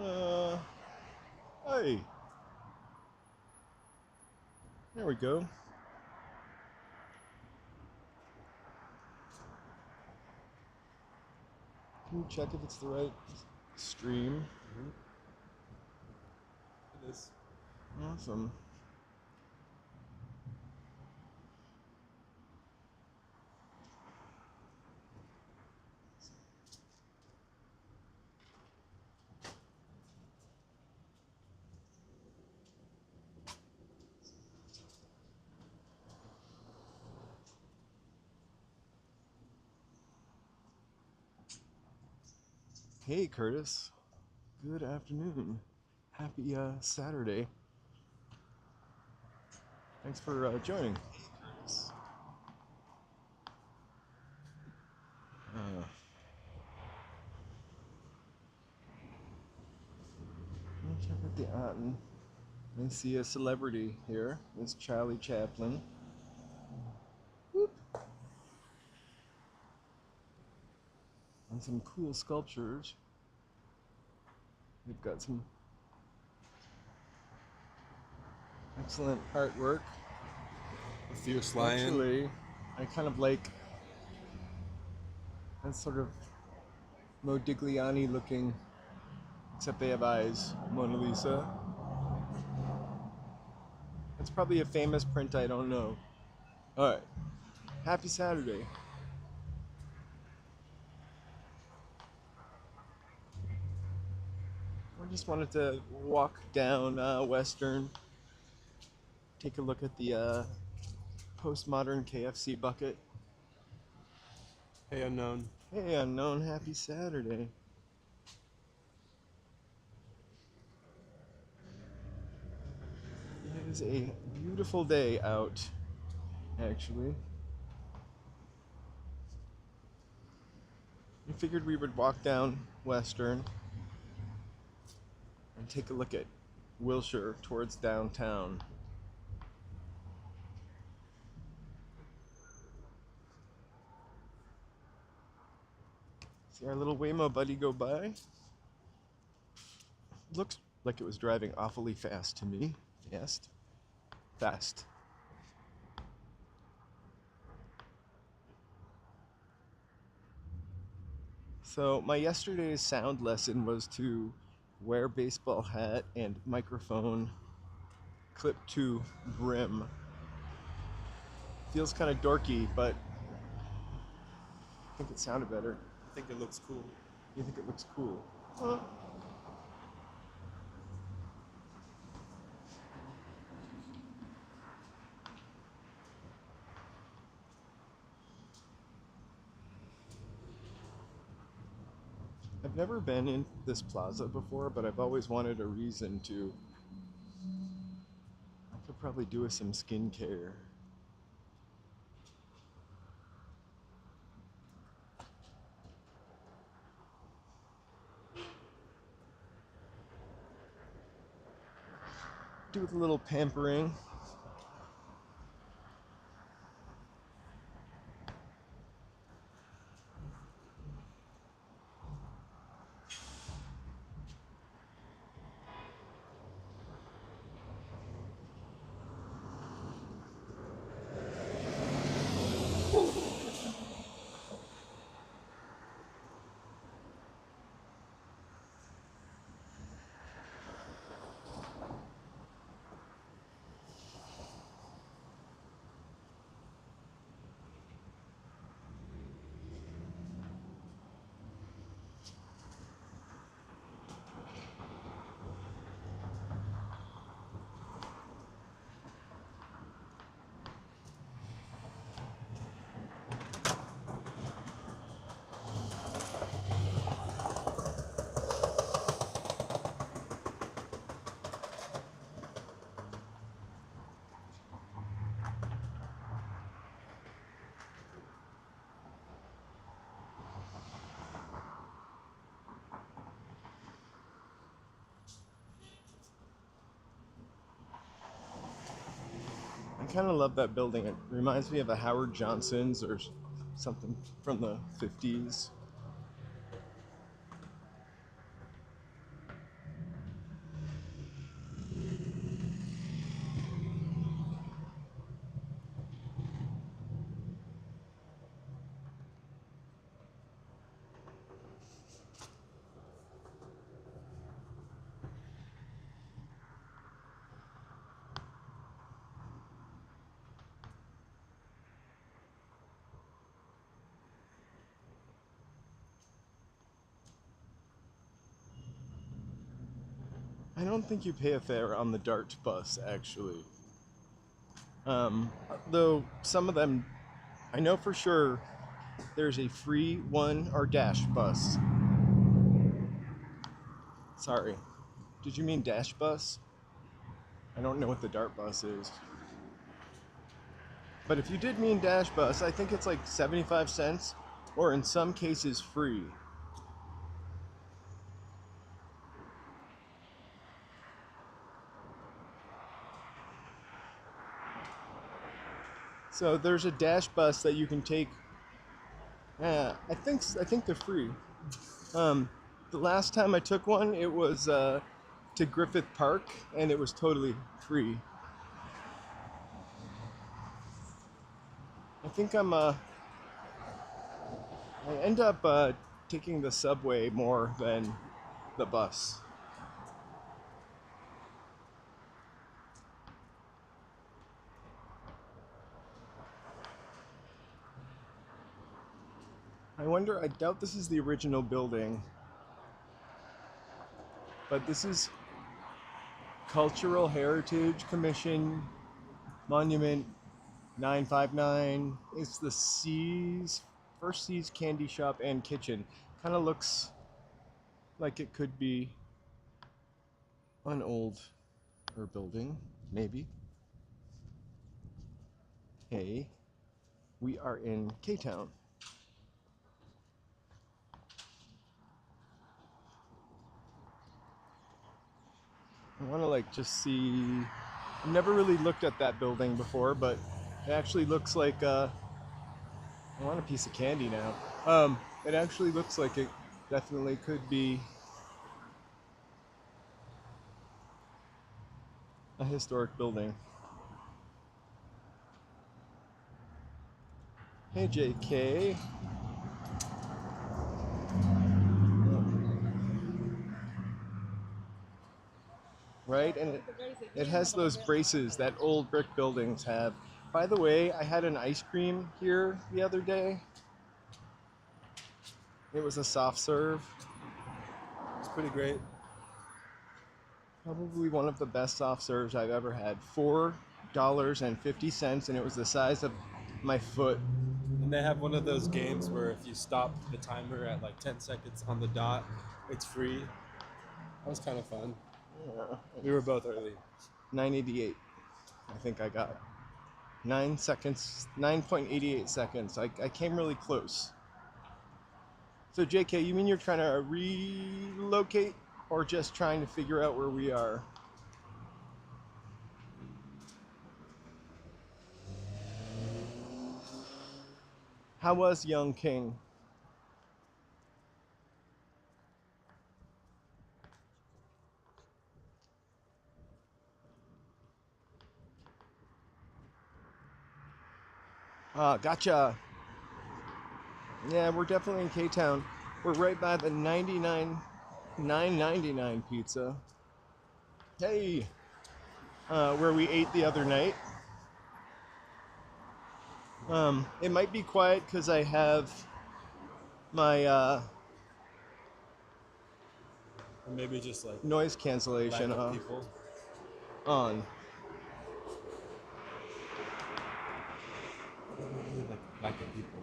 Uh, hey, there we go. Can you check if it's the right stream? It is. Awesome. Hey, Curtis. Good afternoon. Happy Saturday. Thanks for joining. Uh, let me check out the Otten. I see a celebrity here. It's Charlie Chaplin. Whoop. And some cool sculptures. We've got some excellent artwork. A fierce lion. Actually, I kind of like that sort of Modigliani looking, except they have eyes, Mona Lisa. It's probably a famous print I don't know. Alright, happy Saturday. I just wanted to walk down Western, take a look at the postmodern KFC bucket. Hey, unknown. Hey, unknown, happy Saturday. It is a beautiful day out, actually. I figured we would walk down Western and take a look at Wilshire towards downtown. See our little Waymo buddy go by? Looks like it was driving awfully fast to me. Fast. So my yesterday's sound lesson was to wear baseball hat and microphone clipped to brim. Feels kind of dorky, but I think it sounded better. I think it looks cool. You think it looks cool? Huh? I've never been in this plaza before, but I've always wanted a reason to. I could probably do with some skincare. Do with a little pampering. I kind of love that building. It reminds me of a Howard Johnson's or something from the 50s. I don't think you pay a fare on the Dart bus, actually. Though some of them, I know for sure there's a free one or dash bus. Sorry. Did you mean dash bus? I don't know what the Dart bus is. But if you did mean dash bus, I think it's like 75 cents or in some cases free. So there's a dash bus that you can take. I think they're free. The last time I took one, it was to Griffith Park, and it was totally free. I think I end up taking the subway more than the bus. I wonder, I doubt this is the original building, but this is Cultural Heritage Commission Monument 959. It's the First Seas Candy Shop and Kitchen. Kind of looks like it could be an older building, maybe. Hey, we are in K-Town. I want to like just see. I've never really looked at that building before, but it actually looks like I want a piece of candy now. It actually looks like it definitely could be a historic building. Hey, JK. Right, and it has those braces that old brick buildings have. By the way, I had an ice cream here the other day. It was a soft serve. It's pretty great. Probably one of the best soft serves I've ever had. $4.50, and it was the size of my foot. And they have one of those games where if you stop the timer at like 10 seconds on the dot, it's free. That was kind of fun. Yeah. We were both early. 988. I think I got 9 seconds, 9.88 seconds. I came really close. So JK, you mean you're trying to relocate or just trying to figure out where we are? How was Young King? Gotcha. Yeah, we're definitely in K-Town. We're right by the 9.99 pizza. Hey, where we ate the other night. It might be quiet because I have my Or maybe just like noise cancellation lack of people. on. Like lack of people.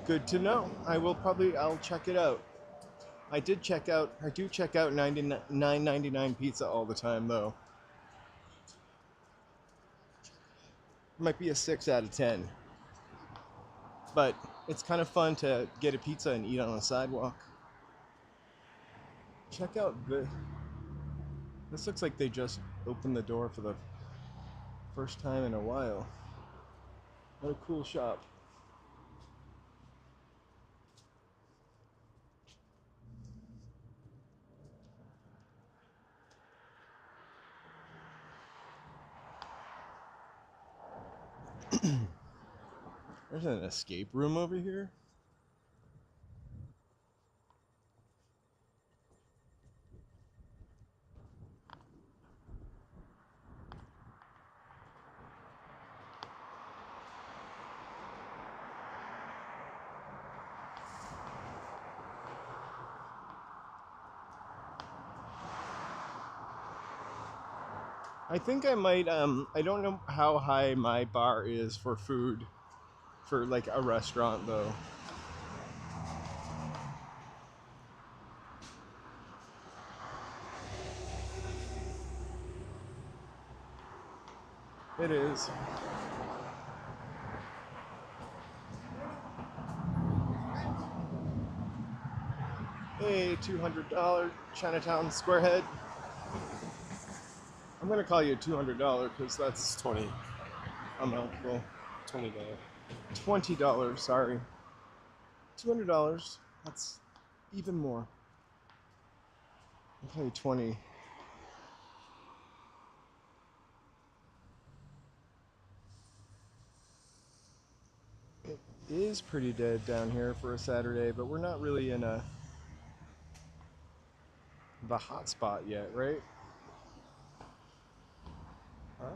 Good to know. I'll check it out. I do check out 9.99 pizza all the time though. Might be a 6 out of 10. But it's kind of fun to get a pizza and eat on a sidewalk. Check out this looks like they just opened the door for the first time in a while. What a cool shop. There's an escape room over here. I think I might. I don't know how high my bar is for food, for like a restaurant though. It is. Hey, $200 Chinatown Squarehead. I'm gonna call you $200 because It's that's 20, a mouthful. $20. $20, sorry. $200. That's even more. I'll call you 20. It is pretty dead down here for a Saturday, but we're not really in the hot spot yet, right? Huh?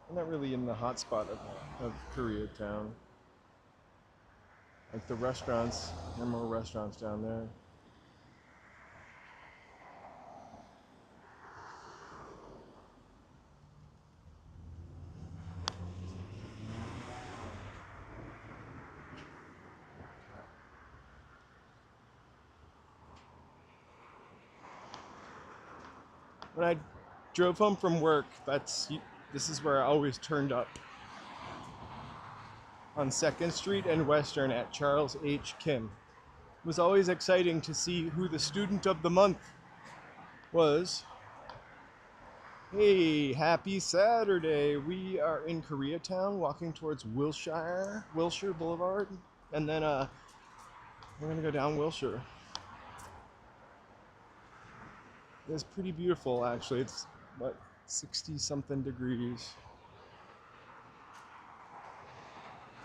We're not really in the hot spot of Koreatown. Like the restaurants, there are more restaurants down there. When I drove home from work, this is where I always turned up. On 2nd Street and Western at Charles H. Kim. It was always exciting to see who the student of the month was. Hey, happy Saturday. We are in Koreatown walking towards Wilshire Boulevard. And then we're gonna go down Wilshire. It's pretty beautiful actually. It's what, 60 something degrees.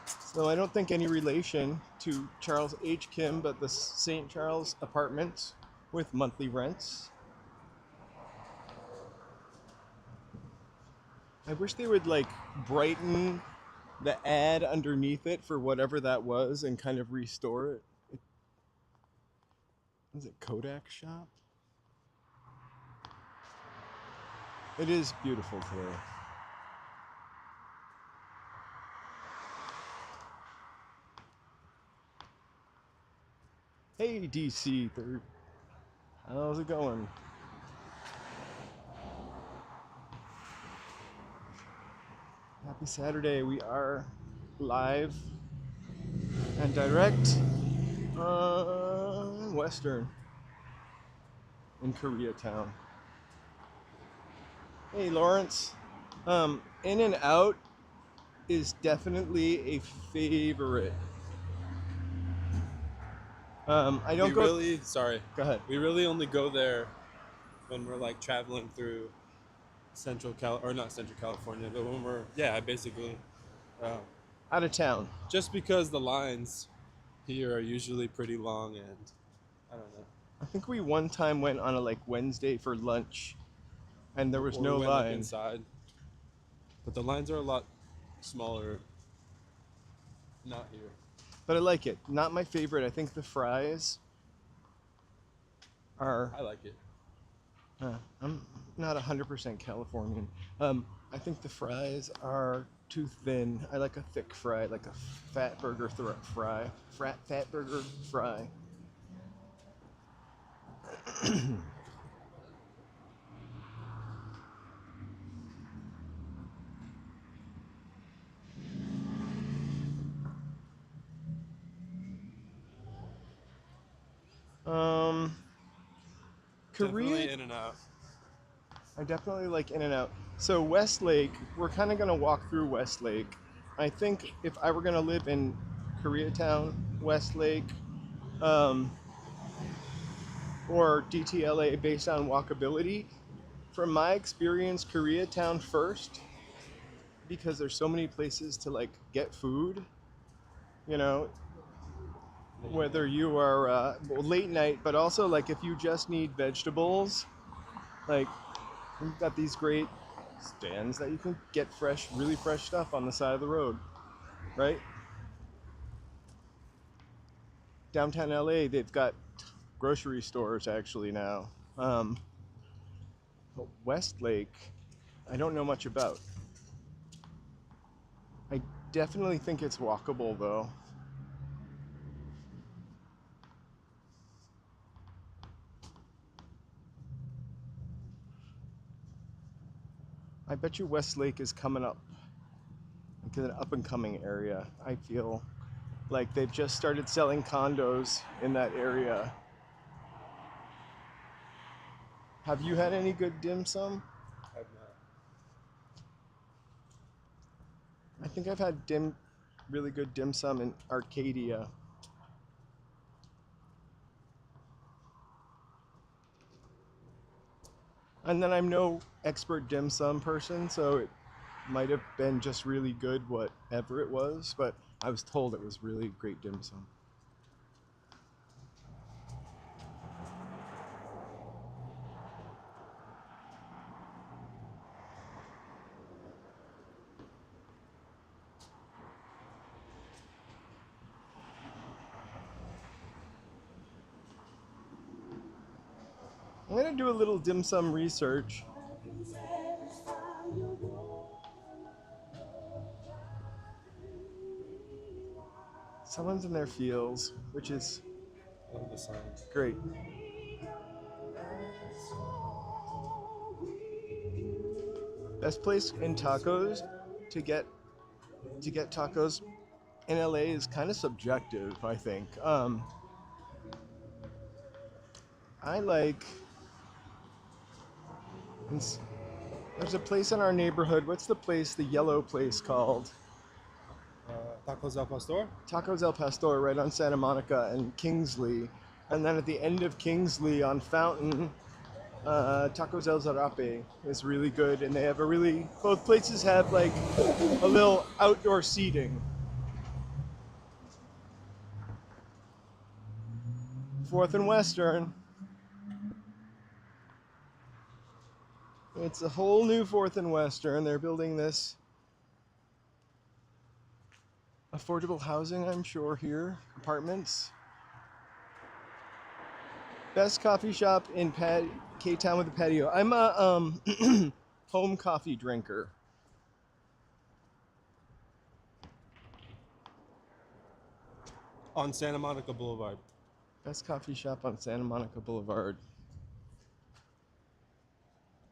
So I don't think any relation to Charles H. Kim, but the St. Charles Apartments with monthly rents. I wish they would like brighten the ad underneath it for whatever that was and kind of restore it. Is it Kodak Shop? It is beautiful today. Hey DC third. How's it going? Happy Saturday. We are live and direct on Western in Koreatown. Hey Lawrence. In and Out is definitely a favorite. I don't We go. really, sorry, Go ahead. we really only go there when we're like traveling through not Central California, but when we're, basically, Out of town. just because the lines here are usually pretty long and I don't know. I think we one time went on a like Wednesday for lunch, and there was Or no we went like line. inside, but the lines are a lot smaller. Not here. But I like it. Not my favorite. I think the fries are. I like it. I'm not 100% Californian. I think the fries are too thin. I like a thick fry, like a fat burger fry. Fat burger fry. Definitely Korea. In and Out. I definitely like In and Out. So Westlake, we're kind of gonna walk through Westlake. I think if I were gonna live in Koreatown, Westlake, um, or DTLA based on walkability, from my experience, Koreatown first, because there's so many places to like get food. You know, whether you are late night, but also like if you just need vegetables, like we've got these great stands that you can get fresh, really fresh stuff on the side of the road, right? Downtown LA, they've got grocery stores actually now. But Westlake, I don't know much about. I definitely think it's walkable though. I bet you Westlake is coming up, like an up and coming area. I feel like they've just started selling condos in that area. Have you had any good dim sum? I've not. I think I've had really good dim sum in Arcadia. And then I'm no expert dim sum person, so it might have been just really good, whatever it was, but I was told it was really great dim sum. I'm gonna do a little dim sum research. Someone's in their feels, which is Love the song. great. Best place in tacos to get tacos in LA is kind of subjective, I think. I like. There's a place in our neighborhood. What's the place? The yellow place called? Tacos al pastor? Tacos El Pastor, right on Santa Monica and Kingsley, and then at the end of Kingsley on Fountain, Tacos El Zarape is really good, and they have both places have like a little outdoor seating. 4th and Western. It's a whole new 4th and Western. They're building this affordable housing, I'm sure, here. Apartments. Best coffee shop in K-Town with a patio. I'm a home coffee drinker. On Santa Monica Boulevard. Best coffee shop on Santa Monica Boulevard.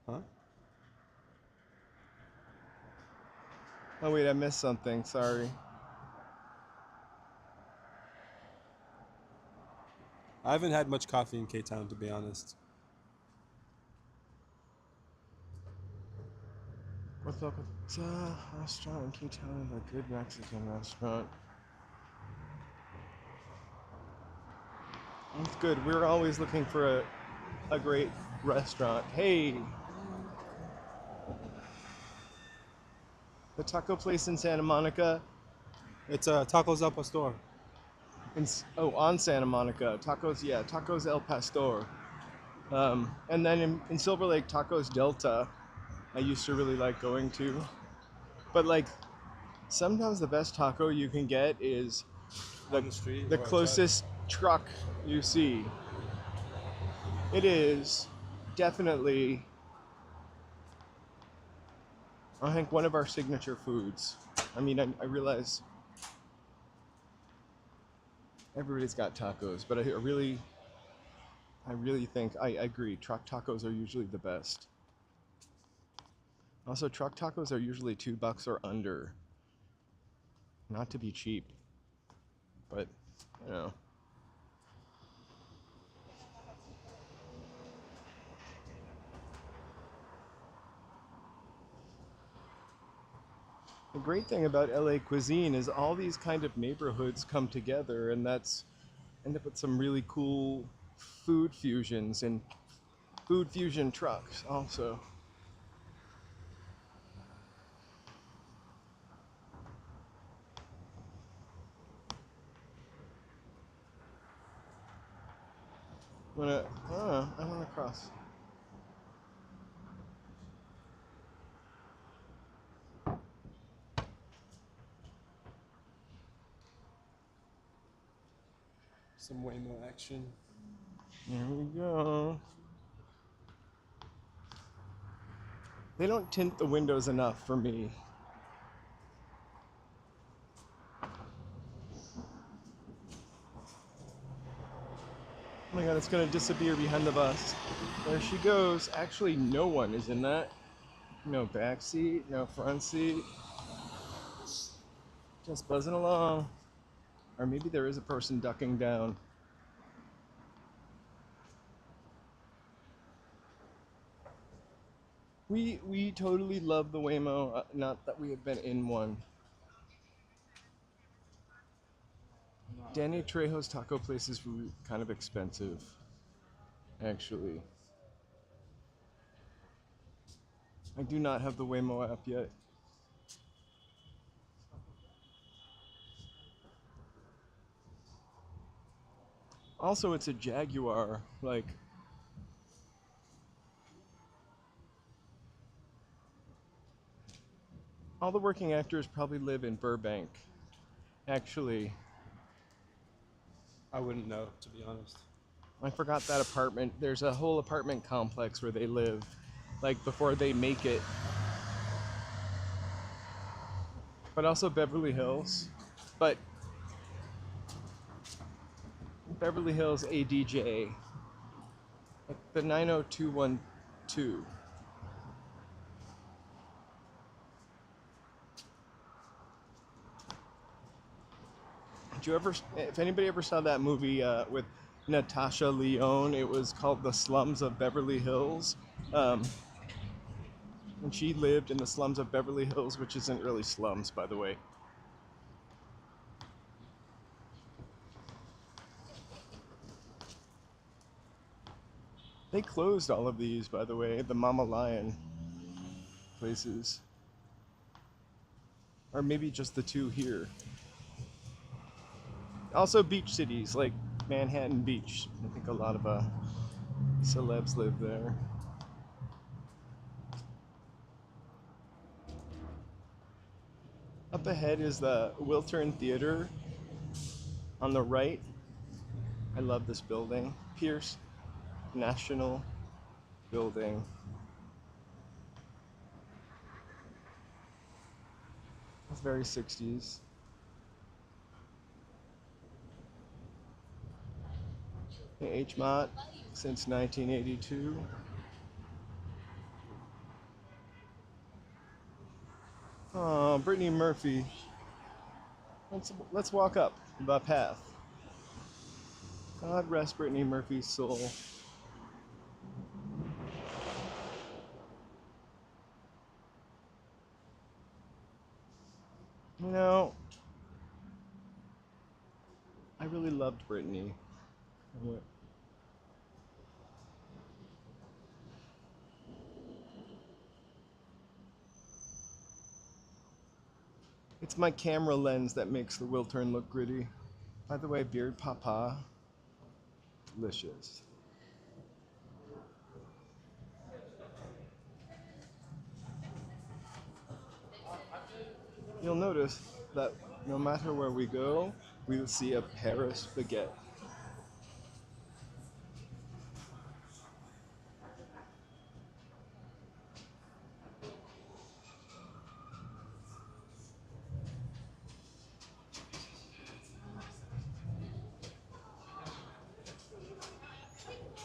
Huh? Oh wait, I missed something, sorry. I haven't had much coffee in K-Town, to be honest. What's up? It's a restaurant in K-Town, a good Mexican restaurant. It's good. We're always looking for a great restaurant. Hey! The taco place in Santa Monica. It's Tacos al pastor. On Santa Monica. Tacos El Pastor. And then in Silver Lake, Tacos Delta, I used to really like going to. But like, sometimes the best taco you can get is On the street the or a closest truck you see. It is definitely, I think, one of our signature foods. I mean, I realize everybody's got tacos, but I really think, I agree, truck tacos are usually the best. Also, truck tacos are usually $2 or under. Not to be cheap, but, you know. The great thing about LA cuisine is all these kind of neighborhoods come together, and end up with some really cool food fusions and food fusion trucks also. I wanna cross. Some Waymo action. Here we go. They don't tint the windows enough for me. Oh my god, it's gonna disappear behind the bus. There she goes. Actually, no one is in that. No back seat, no front seat. Just buzzing along. Or maybe there is a person ducking down. We totally love the Waymo, not that we have been in one. Danny Trejo's taco place is kind of expensive, actually. I do not have the Waymo app yet. Also, it's a Jaguar, like... All the working actors probably live in Burbank. Actually, I wouldn't know, to be honest. I forgot that apartment. There's a whole apartment complex where they live, like before they make it. But also Beverly Hills. But Beverly Hills ADJ, like the 90212. Did you ever, if anybody ever saw that movie with Natasha Lyonne, it was called The Slums of Beverly Hills. And she lived in the slums of Beverly Hills, which isn't really slums, by the way. They closed all of these, by the way, the Mama Lion places. Or maybe just the two here. Also beach cities, like Manhattan Beach. I think a lot of celebs live there. Up ahead is the Wiltern Theater on the right. I love this building. Pierce National Building. It's very 60s. HMOT since 1982. Oh, Brittany Murphy. Let's walk up the path. God rest Brittany Murphy's soul. You know, I really loved Brittany. It's my camera lens that makes the Wiltern look gritty. By the way, Beard Papa, delicious. You'll notice that no matter where we go, we will see a Paris baguette.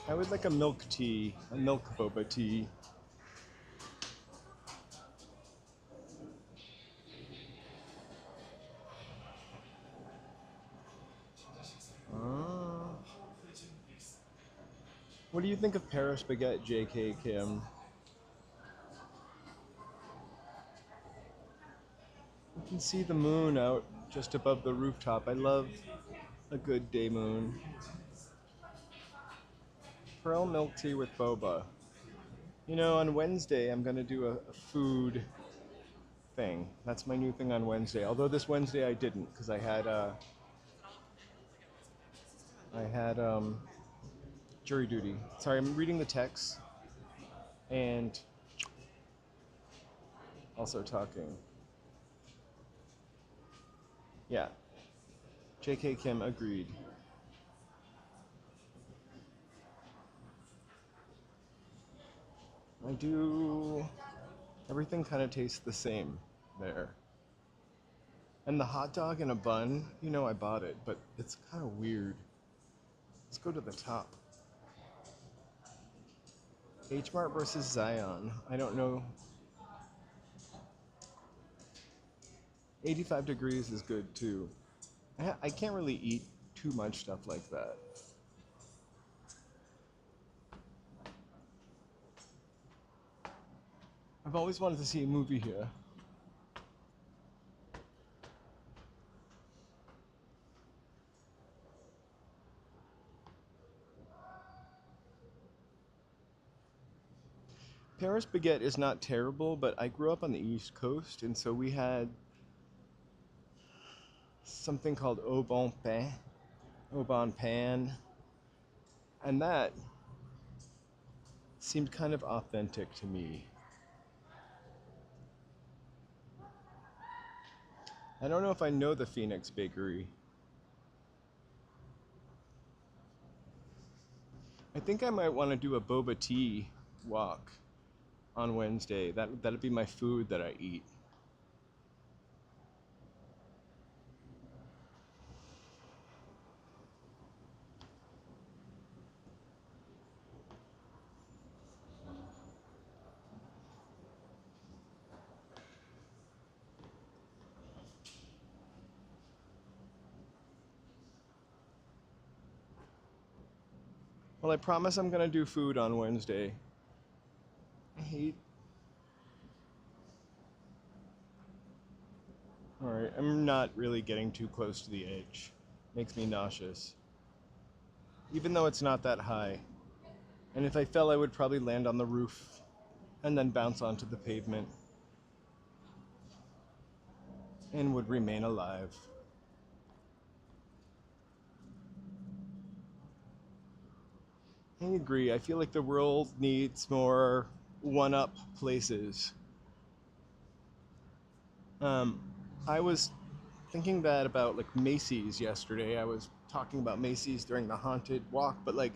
I would like a milk tea, a milk boba tea. What do you think of Paris baguette, JK Kim? You can see the moon out just above the rooftop. I love a good day moon. Pearl milk tea with boba. You know, on Wednesday I'm gonna do a food thing. That's my new thing on Wednesday. Although this Wednesday I didn't, because I had jury duty. Sorry, I'm reading the text and also talking. Yeah, JK Kim agreed. I do Everything kind of tastes the same there. And the hot dog in a bun, you know I bought it, but it's kind of weird. Let's go to the top. H Mart versus Zion. I don't know. 85 degrees is good too. I can't really eat too much stuff like that. I've always wanted to see a movie here. Paris baguette is not terrible, but I grew up on the East Coast, and so we had something called au bon pain, and that seemed kind of authentic to me. I don't know if I know the Phoenix Bakery. I think I might want to do a boba tea walk on Wednesday. That'd be my food that I eat. Well, I promise I'm gonna do food on Wednesday. I hate. Alright, I'm not really getting too close to the edge. Makes me nauseous. Even though it's not that high. And if I fell, I would probably land on the roof and then bounce onto the pavement and would remain alive. I agree. I feel like the world needs more one-up places. I was thinking that about like Macy's yesterday. I was talking about Macy's during the haunted walk, but like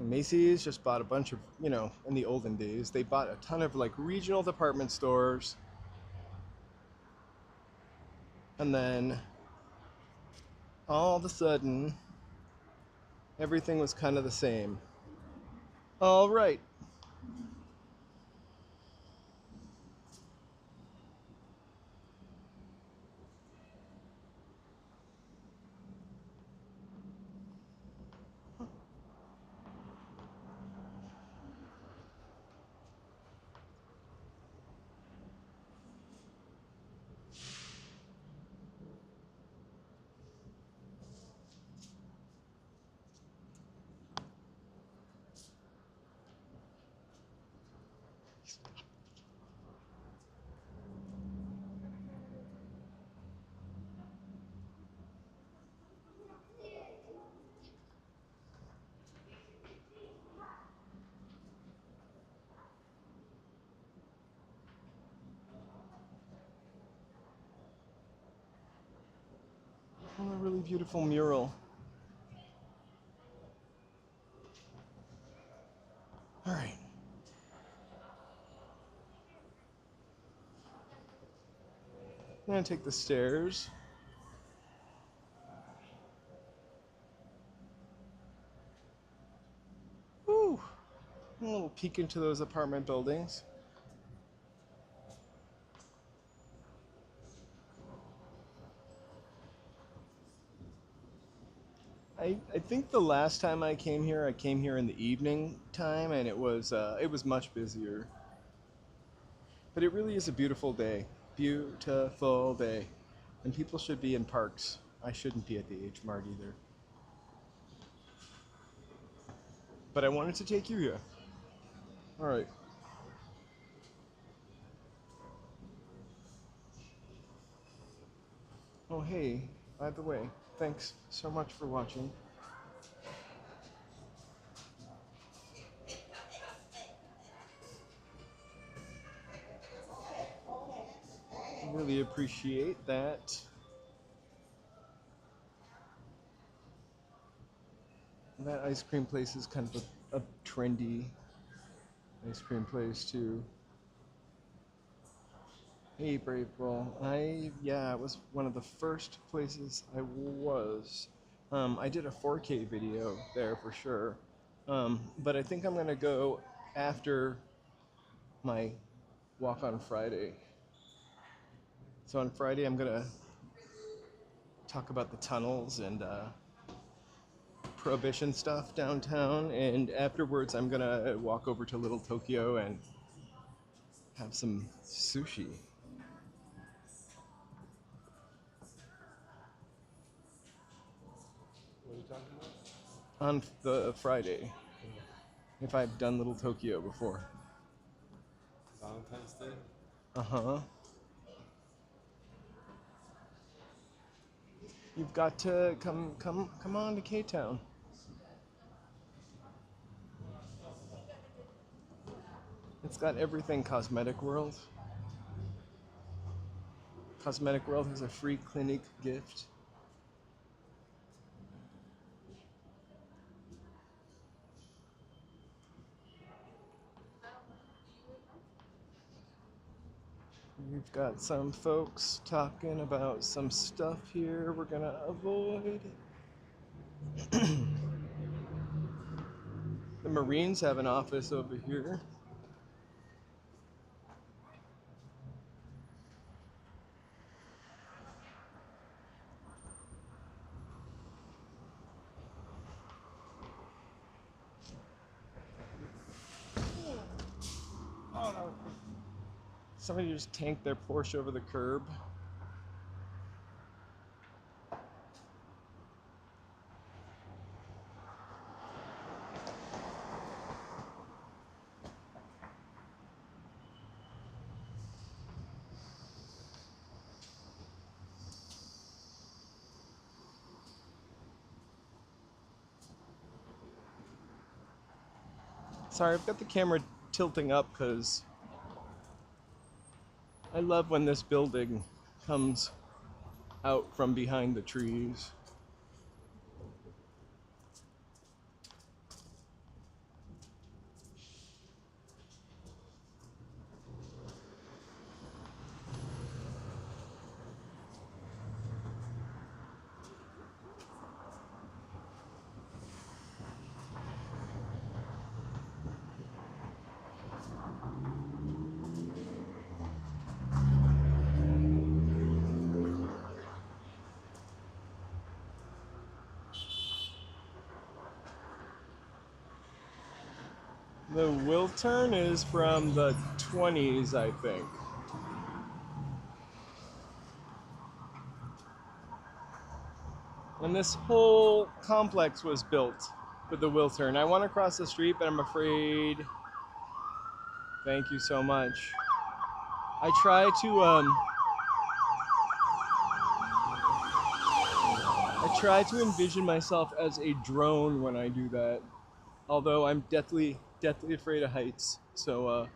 Macy's just bought a bunch of, in the olden days, they bought a ton of like regional department stores. And then all of a sudden, everything was kind of the same. All right. Oh, a really beautiful mural. All right. I'm gonna take the stairs. Woo! A little peek into those apartment buildings. I think the last time I came here in the evening time, and it was much busier. But it really is a beautiful day. Beautiful day. And people should be in parks. I shouldn't be at the H Mart either. But I wanted to take you here. All right. Oh, hey, by the way, thanks so much for watching. I really appreciate that. That ice cream place is kind of a trendy ice cream place too. Hey, April. Yeah, it was one of the first places I was. I did a 4K video there for sure. But I think I'm gonna go after my walk on Friday. So on Friday, I'm gonna talk about the tunnels and prohibition stuff downtown, and afterwards, I'm gonna walk over to Little Tokyo and have some sushi What are you talking about? on the Friday. If I've done Little Tokyo before. Valentine's Day? Uh huh. You've got to come on to K-Town. It's got everything Cosmetic World. Cosmetic World has a free clinic gift. We've got some folks talking about some stuff here we're gonna avoid. The Marines have an office over here. Oh no. Somebody just tanked their Porsche over the curb. Sorry, I've got the camera tilting up because I love when this building comes out from behind the trees. The Wiltern is from the 20s, I think. And this whole complex was built with the Wiltern. I want to cross the street, but I'm afraid. Thank you so much. I try to envision myself as a drone when I do that. Although I'm deathly afraid of heights, so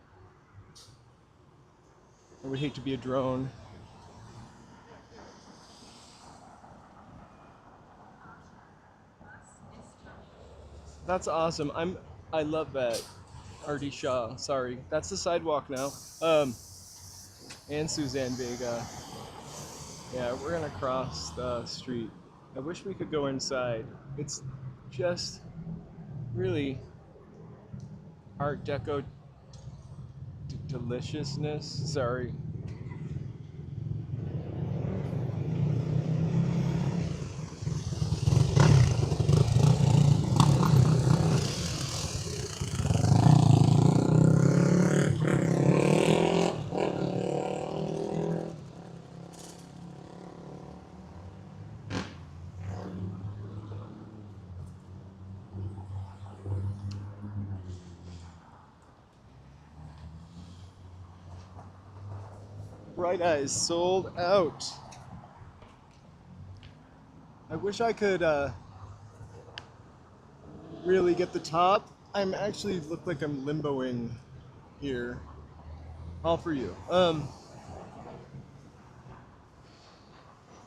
I would hate to be a drone. That's awesome. I love that. Artie Shaw. Sorry, that's the sidewalk now. And Suzanne Vega. Yeah, we're gonna cross the street. I wish we could go inside. It's just really Art Deco deliciousness. Sorry. Bright Eyes sold out. I wish I could really get the top. I'm actually look like I'm limboing here. All for you.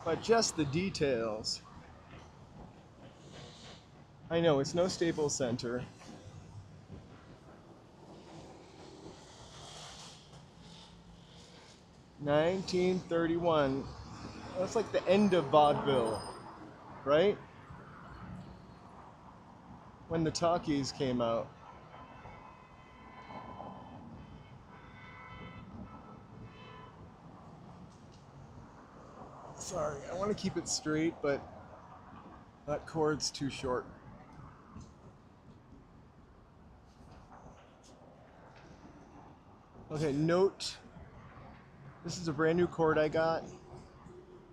But just the details. I know it's no Staples Center. 1931. That's like the end of vaudeville, right? When the talkies came out. Sorry, I want to keep it straight, but that cord's too short. Okay, note, this is a brand new cord I got.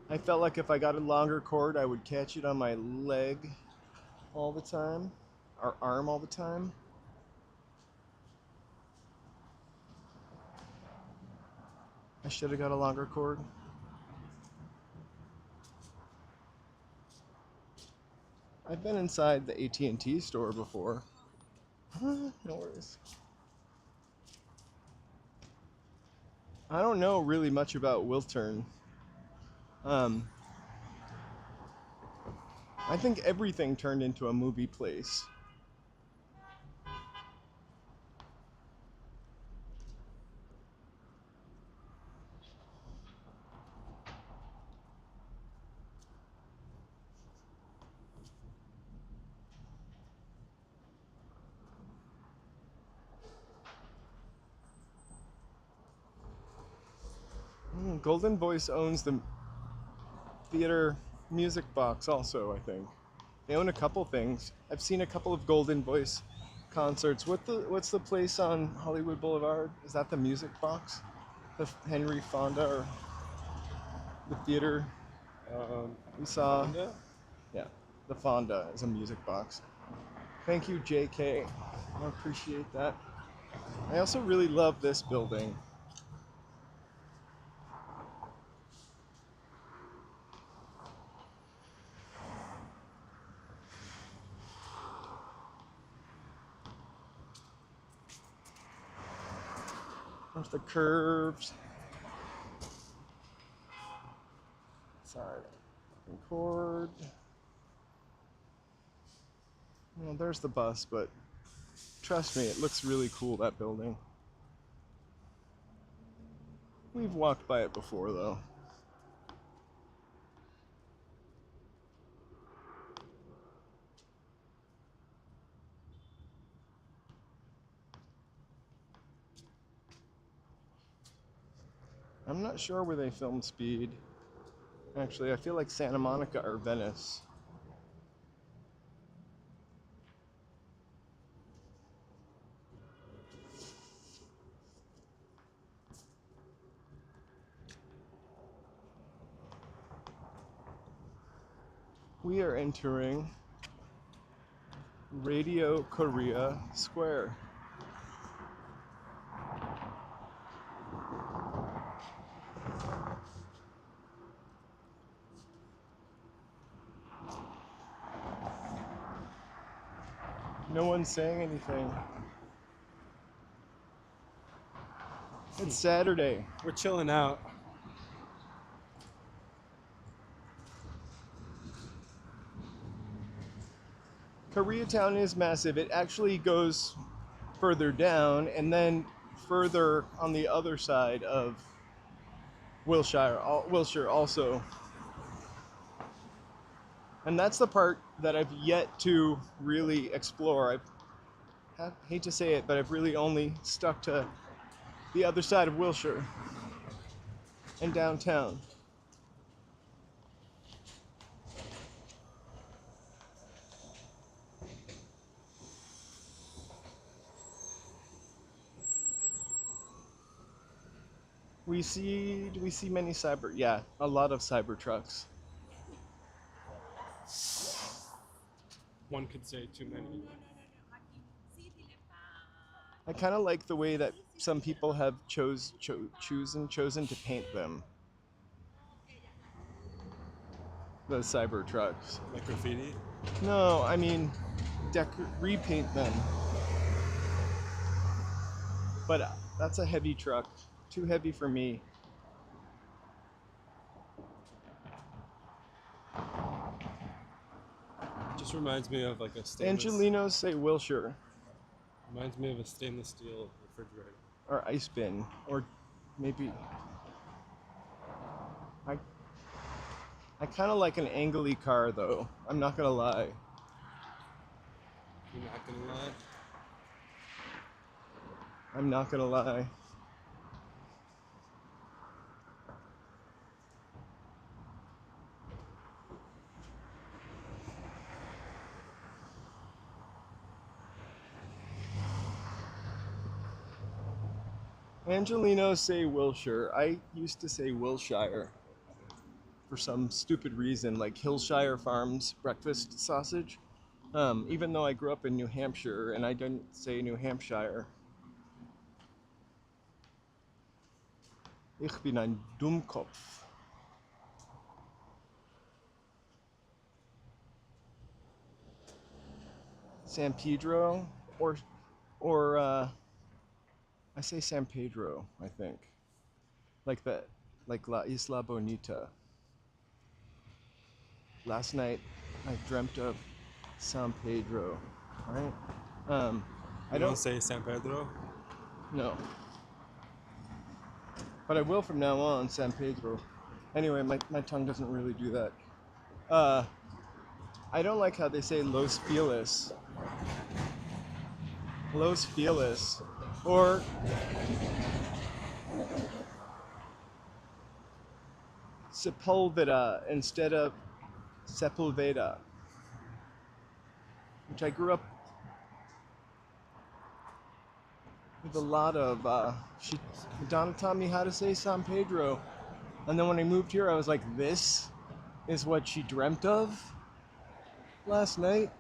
I felt like if I got a longer cord, I would catch it on my leg all the time, or arm all the time. I should have got a longer cord. I've been inside the AT&T store before. No worries. I don't know really much about Wiltern. I think everything turned into a movie place. Golden Voice owns the theater music box also, I think. They own a couple things. I've seen a couple of Golden Voice concerts. What's the place on Hollywood Boulevard? Is that the music box? The Henry Fonda or the theater we saw? Fonda? Yeah, the Fonda is a music box. Thank you, JK. I appreciate that. I also really love this building. There's the curves. Sorry, cord. Well, there's the bus, but trust me, it looks really cool, that building. We've walked by it before, though. I'm not sure where they filmed Speed. Actually, I feel like Santa Monica or Venice. We are entering Radio Korea Square. No one's saying anything. It's Saturday. We're chilling out. Koreatown is massive. It actually goes further down and then further on the other side of Wilshire also. And that's the part that I've yet to really explore. I hate to say it, but I've really only stuck to the other side of Wilshire and downtown. Do we see many cyber? Yeah, a lot of cyber trucks. One could say too many. I kind of like the way that some people have chosen to paint them. The cyber trucks. Like graffiti? No, I mean, repaint them. But that's a heavy truck. Too heavy for me. Just reminds me of like a stainless. Angelinos say Wilshire. Reminds me of a stainless steel refrigerator. Or ice bin. Or maybe I I kind of like an angly car though. I'm not gonna lie. You're not gonna lie. I'm not gonna lie. Angelinos say Wilshire. I used to say Wilshire for some stupid reason, like Hillshire Farms breakfast sausage. Even though I grew up in New Hampshire and I didn't say New Hampshire. Ich bin ein Dummkopf. San Pedro or I say San Pedro, I think. Like La Isla Bonita. Last night I dreamt of San Pedro, right? I You don't don't say San Pedro? know. But I will from now on, San Pedro. Anyway, my tongue doesn't really do that. I don't like how they say Los Feliz. Los Feliz. Or Sepulveda instead of Sepulveda. Which I grew up with a lot of. Madonna taught me how to say San Pedro. And then when I moved here, I was like, this is what she dreamt of last night.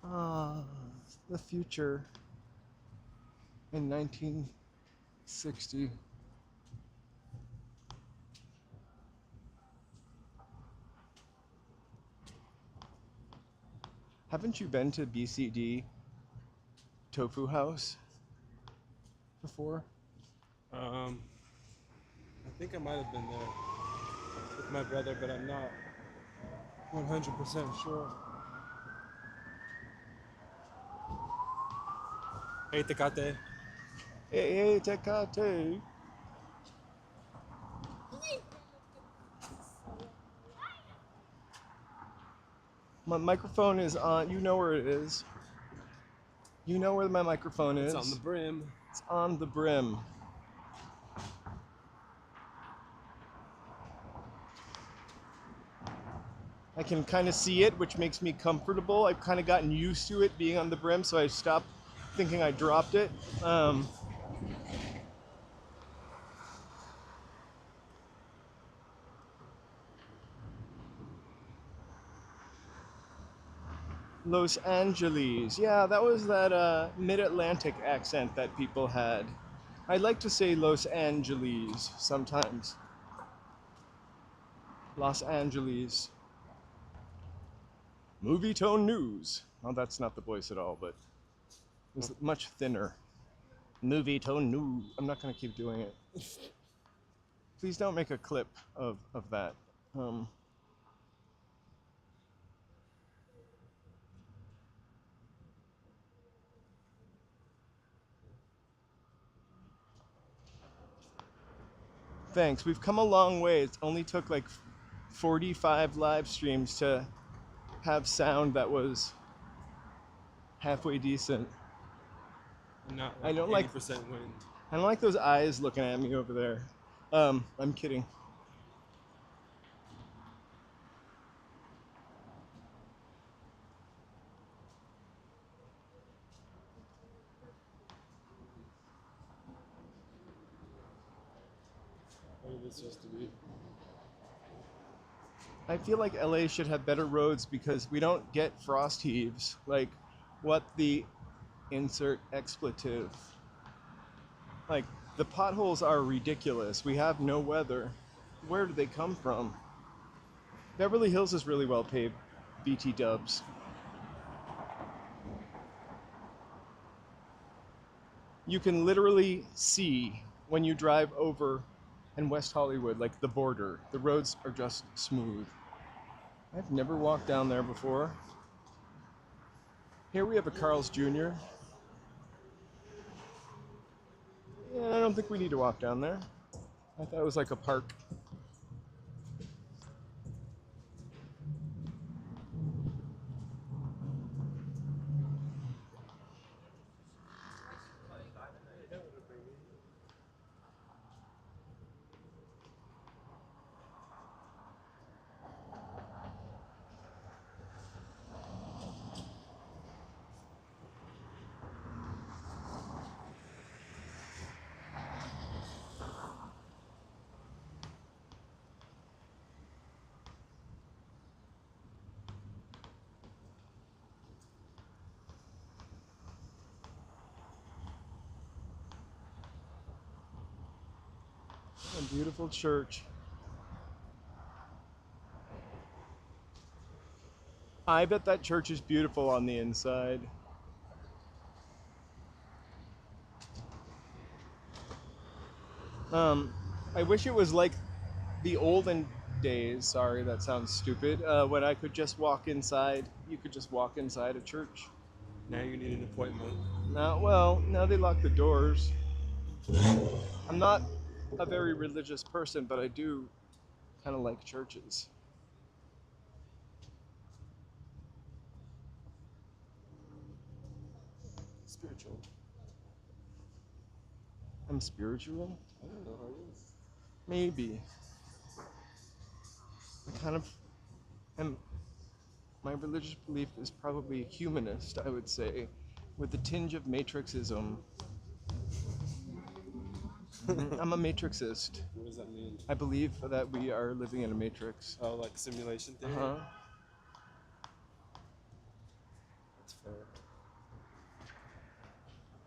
Ah, the future in 1960. Haven't you been to BCD Tofu House before? I think I might have been there with my brother, but I'm not 100% sure. Hey, Tecate. Hey, Tecate. My microphone is on. You know where it is. You know where my microphone is. It's on the brim. It's on the brim. I can kind of see it, which makes me comfortable. I've kind of gotten used to it being on the brim, so I stopped thinking I dropped it. Los Angeles. Yeah, that was that mid-Atlantic accent that people had. I like to say Los Angeles sometimes. Los Angeles. Movie Tone News. Well, that's not the voice at all, but it's much thinner. Movie Tone News. I'm not going to keep doing it. Please don't make a clip of that. Thanks. We've come a long way. It only took like 45 live streams to have sound that was halfway decent. Not I like don't 80% like wind. I don't like those eyes looking at me over there. I'm kidding. What is this supposed to be? I feel like LA should have better roads because we don't get frost heaves. Like, what the insert expletive. Like, the potholes are ridiculous. We have no weather. Where do they come from? Beverly Hills is really well paved. BT dubs. You can literally see when you drive over in West Hollywood, like the border. The roads are just smooth. I've never walked down there before. Here we have a Carl's Jr. Yeah, I don't think we need to walk down there. I thought it was like a park. A beautiful church. I bet that church is beautiful on the inside. I wish it was like the olden days. Sorry, that sounds stupid. When I could just walk inside, you could just walk inside a church. Now you need an appointment. Now they lock the doors. I'm not a very religious person, but I do kind of like churches. Spiritual. I'm spiritual? I don't know, are you? Maybe. I kind of am. My religious belief is probably humanist, I would say, with a tinge of matrixism. I'm a matrixist. What does that mean? I believe that we are living in a matrix. Oh, like simulation theory? Uh-huh. That's fair.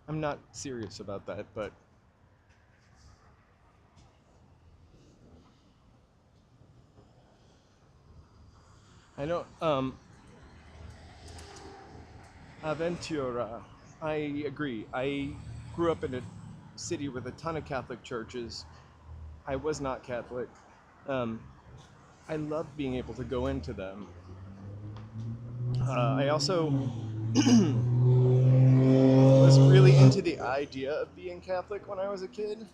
I'm not serious about that, but I don't, Aventura. I agree. I grew up in a city with a ton of Catholic churches. I was not Catholic. I loved being able to go into them. I also was really into the idea of being Catholic when I was a kid.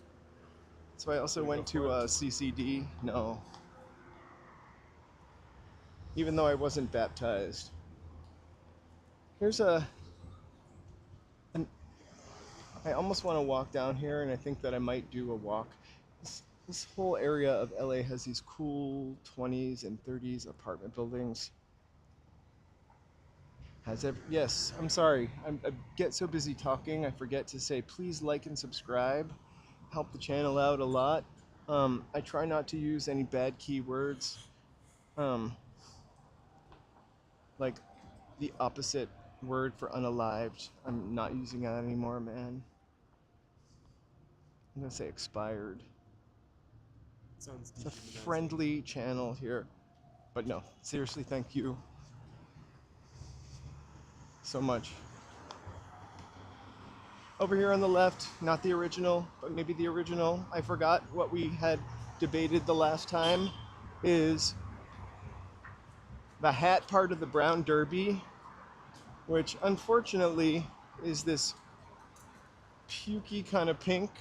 So I also went to CCD. No. Even though I wasn't baptized. Here's I almost want to walk down here, and I think that I might do a walk. This whole area of LA has these cool 20s and 30s apartment buildings. Yes, I'm sorry. I get so busy talking, I forget to say please like and subscribe. Help the channel out a lot. I try not to use any bad keywords. Like the opposite word for unalived. I'm not using that anymore, man. I'm gonna say expired. Sounds It's a dehumanizing. friendly channel here. But no, seriously, thank you so much. Over here on the left, not the original, but maybe the original. I forgot what we had debated the last time, is the hat part of the brown derby, which unfortunately is this pukey kind of pink,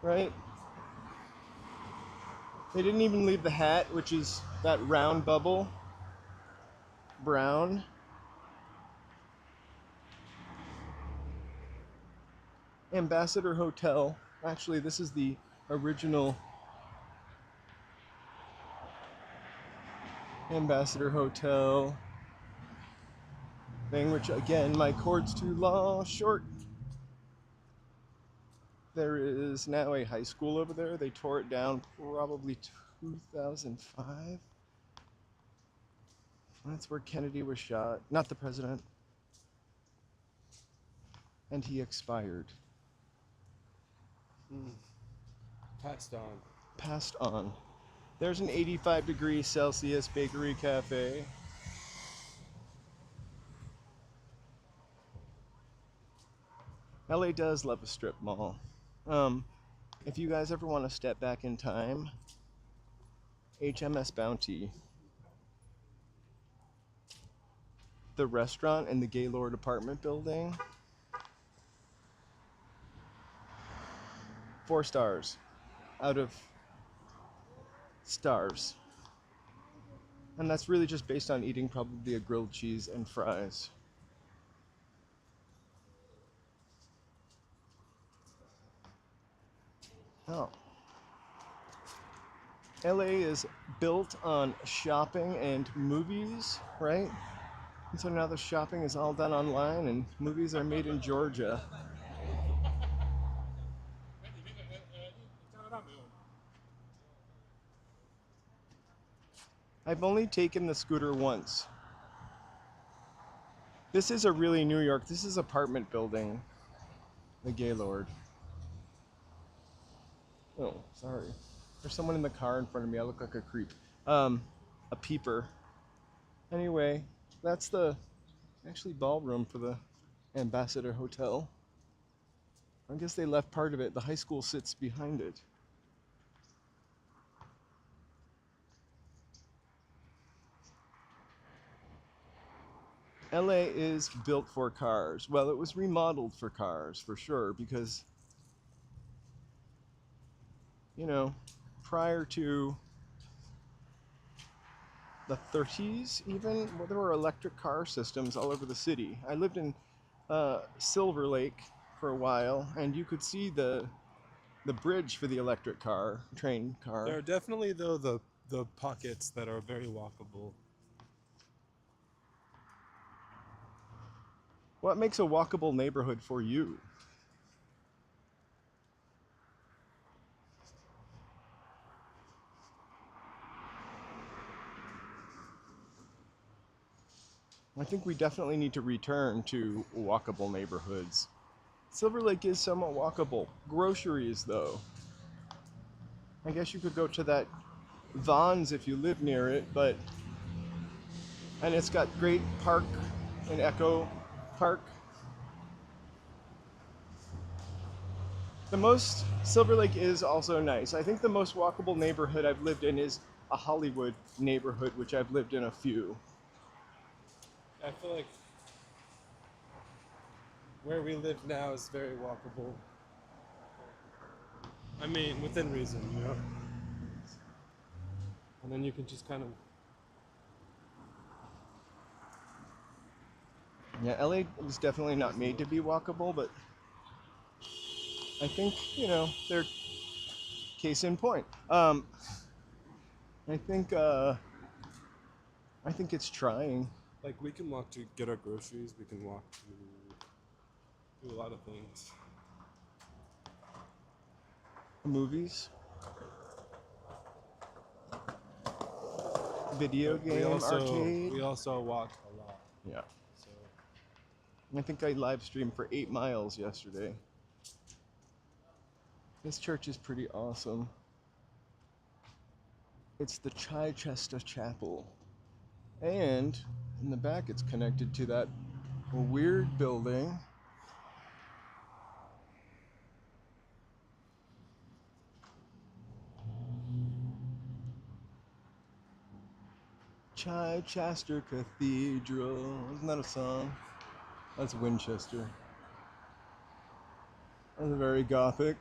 right? They didn't even leave the hat, which is that round bubble, brown. Ambassador Hotel. Actually, this is the original Ambassador Hotel thing, which again, my cord's too short. There is now a high school over there. They tore it down probably 2005. That's where Kennedy was shot. Not the president. And he expired. Passed on. Passed on. There's an 85 degrees Celsius bakery cafe. LA does love a strip mall. If you guys ever want to step back in time, HMS Bounty, the restaurant and the Gaylord apartment building, 4 stars out of stars. And that's really just based on eating probably a grilled cheese and fries. Oh. LA is built on shopping and movies, right? And so now the shopping is all done online and movies are made in Georgia. I've only taken the scooter once. This is a really New York, this is apartment building. The Gaylord. Oh, sorry. There's someone in the car in front of me. I look like a creep. A peeper. Anyway, that's the actually ballroom for the Ambassador Hotel. I guess they left part of it. The high school sits behind it. LA is built for cars. Well, it was remodeled for cars, for sure, because, you know, prior to the 30s even, well, there were electric car systems all over the city. I lived in Silver Lake for a while, and you could see the bridge for the electric train car. There are definitely, though, the pockets that are very walkable. What makes a walkable neighborhood for you? I think we definitely need to return to walkable neighborhoods. Silver Lake is somewhat walkable. Groceries, though. I guess you could go to that Vaughn's if you live near it, but... And it's got great park and Echo Park. Silver Lake is also nice. I think the most walkable neighborhood I've lived in is a Hollywood neighborhood, which I've lived in a few. I feel like where we live now is very walkable. I mean, within reason, you know? And then you can just kind of... Yeah, LA is definitely not made to be walkable, but I think, you know, they're case in point. I think it's trying. Like, we can walk to get our groceries, we can walk to do a lot of things. Movies. Video But game, arcade. we also walk a lot. Yeah. So I think I live streamed for 8 miles yesterday. This church is pretty awesome. It's the Chichester Chapel. And in the back it's connected to that weird building. Chichester Cathedral. Isn't that a song? That's Winchester. That's very gothic.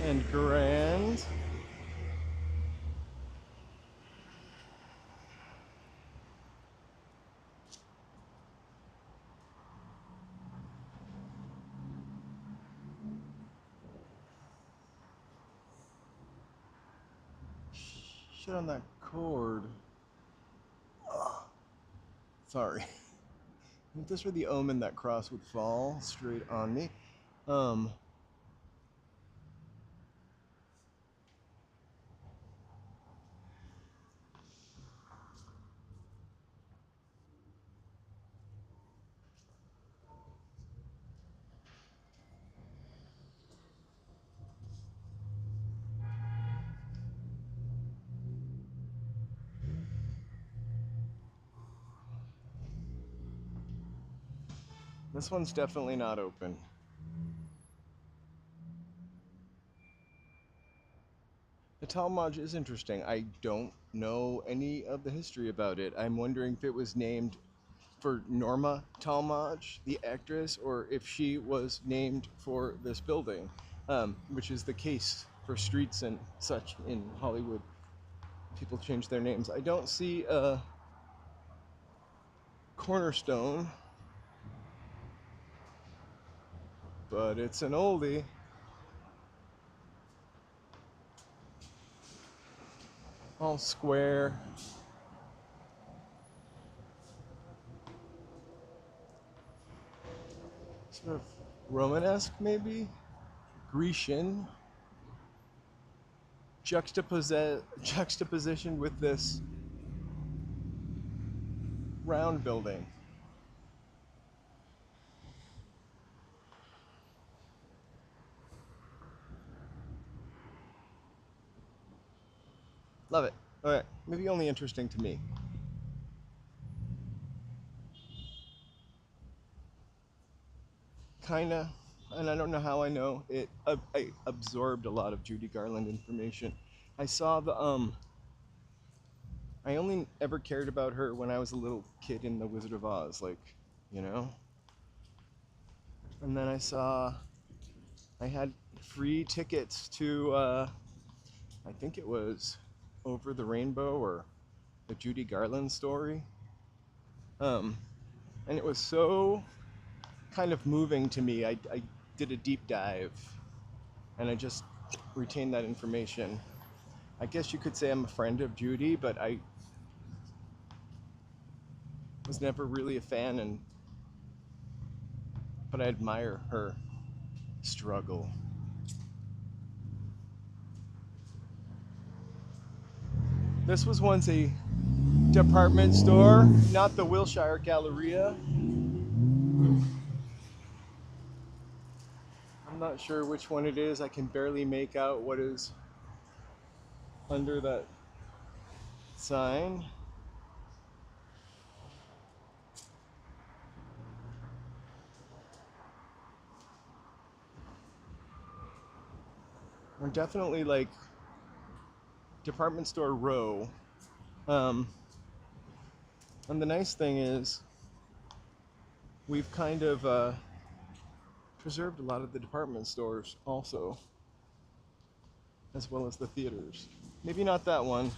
And grand. Shit on that cord. Ugh. Sorry. If this were the omen, that cross would fall straight on me. This one's definitely not open. The Talmadge is interesting. I don't know any of the history about it. I'm wondering if it was named for Norma Talmadge, the actress, or if she was named for this building, which is the case for streets and such in Hollywood. People change their names. I don't see a cornerstone, but it's an oldie. All square. Sort of Romanesque, maybe? Grecian. Juxtaposition with this round building. Love it. Alright, maybe only interesting to me. Kinda, and I don't know how I know it. I absorbed a lot of Judy Garland information. I saw the I only ever cared about her when I was a little kid in The Wizard of Oz, like, you know. And then I had free tickets to I think it was Over the Rainbow or the Judy Garland story. And it was so kind of moving to me. I did a deep dive and I just retained that information. I guess you could say I'm a friend of Judy, but I was never really a fan, but I admire her struggle. This was once a department store, not the Wilshire Galleria. I'm not sure which one it is. I can barely make out what is under that sign. We're definitely like department store row. And the nice thing is we've kind of preserved a lot of the department stores also, as well as the theaters. Maybe not that one.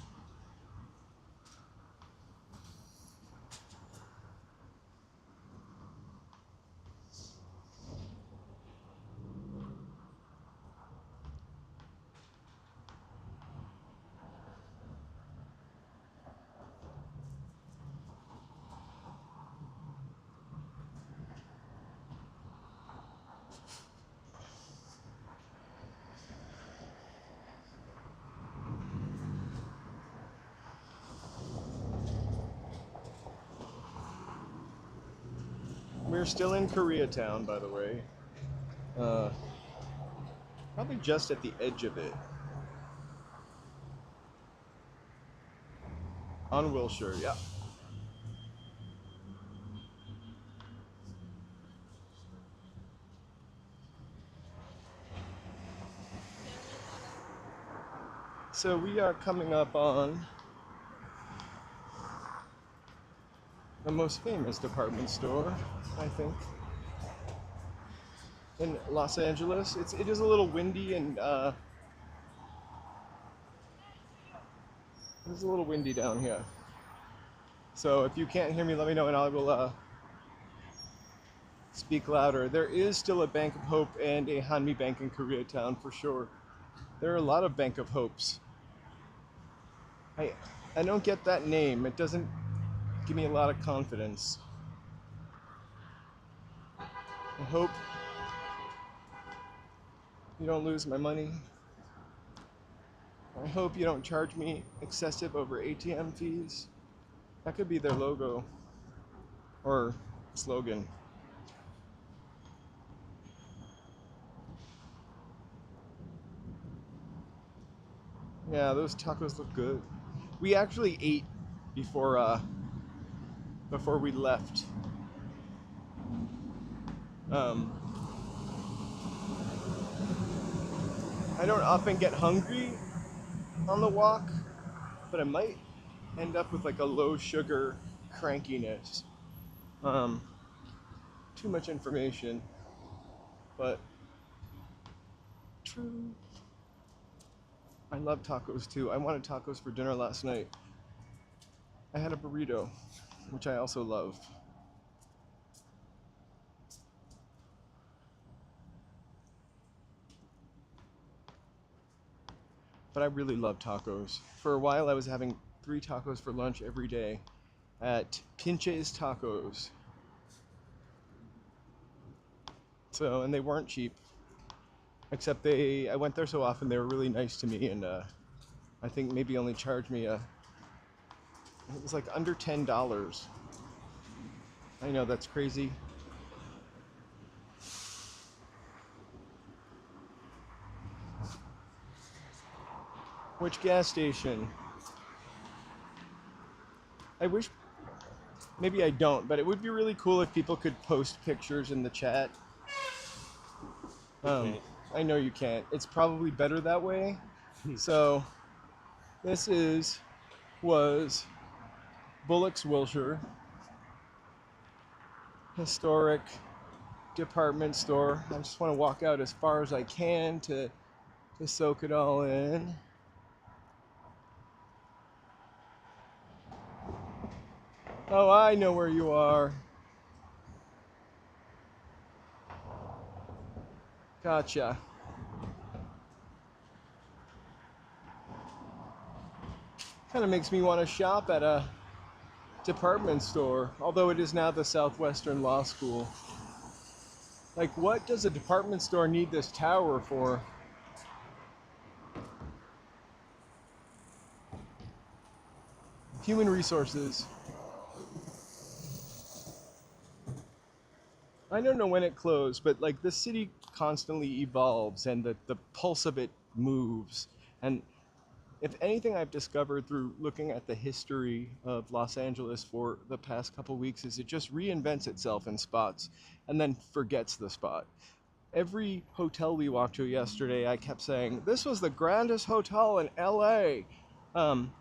We're still in Koreatown, by the way. Probably just at the edge of it. On Wilshire, yeah. So we are coming up on the most famous department store, I think, in Los Angeles. It is a little windy and it's a little windy down here. So if you can't hear me, let me know and I will speak louder. There is still a Bank of Hope and a Hanmi Bank in Koreatown for sure. There are a lot of Bank of Hopes. I don't get that name. It doesn't give me a lot of confidence. I hope you don't lose my money. I hope you don't charge me excessive over ATM fees. That could be their logo or slogan. Yeah, those tacos look good. We actually ate before we left. I don't often get hungry, on the walk, but I might end up with like a low sugar crankiness. Um, Too much information, but true. I love tacos too. I wanted tacos for dinner last night. I had a burrito, which I also love. But I really love tacos. For a while, I was having 3 tacos for lunch every day at Pinche's Tacos. So, and they weren't cheap, except I went there so often, they were really nice to me, and I think maybe only charged me it was like under $10. I know that's crazy. Which gas station? I wish, maybe I don't, but it would be really cool if people could post pictures in the chat. Okay. I know you can't. It's probably better that way. So this was Bullock's Wilshire, historic department store. I just want to walk out as far as I can to soak it all in. Oh, I know where you are. Gotcha. Kind of makes me want to shop at a department store, although it is now the Southwestern Law School. Like, what does a department store need this tower for? Human resources. I don't know when it closed, but like the city constantly evolves and the pulse of it moves. And if anything I've discovered through looking at the history of Los Angeles for the past couple weeks is it just reinvents itself in spots and then forgets the spot. Every hotel we walked to yesterday, I kept saying, this was the grandest hotel in LA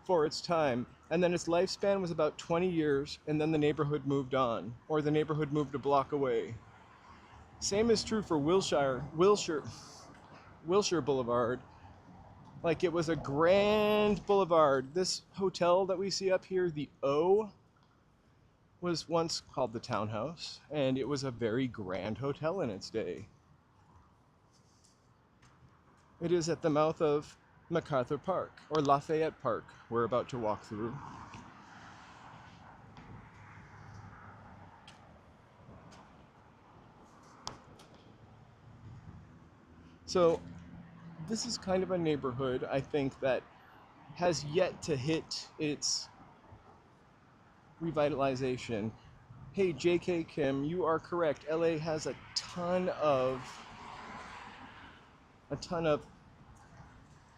for its time. And then its lifespan was about 20 years, and then the neighborhood moved on, or the neighborhood moved a block away. Same is true for Wilshire Boulevard. Like, it was a grand boulevard. This hotel that we see up here, the O, was once called the Townhouse, and it was a very grand hotel in its day. It is at the mouth of MacArthur Park, or Lafayette Park, we're about to walk through. So, this is kind of a neighborhood, I think, that has yet to hit its revitalization. Hey, JK Kim, you are correct. LA has a ton of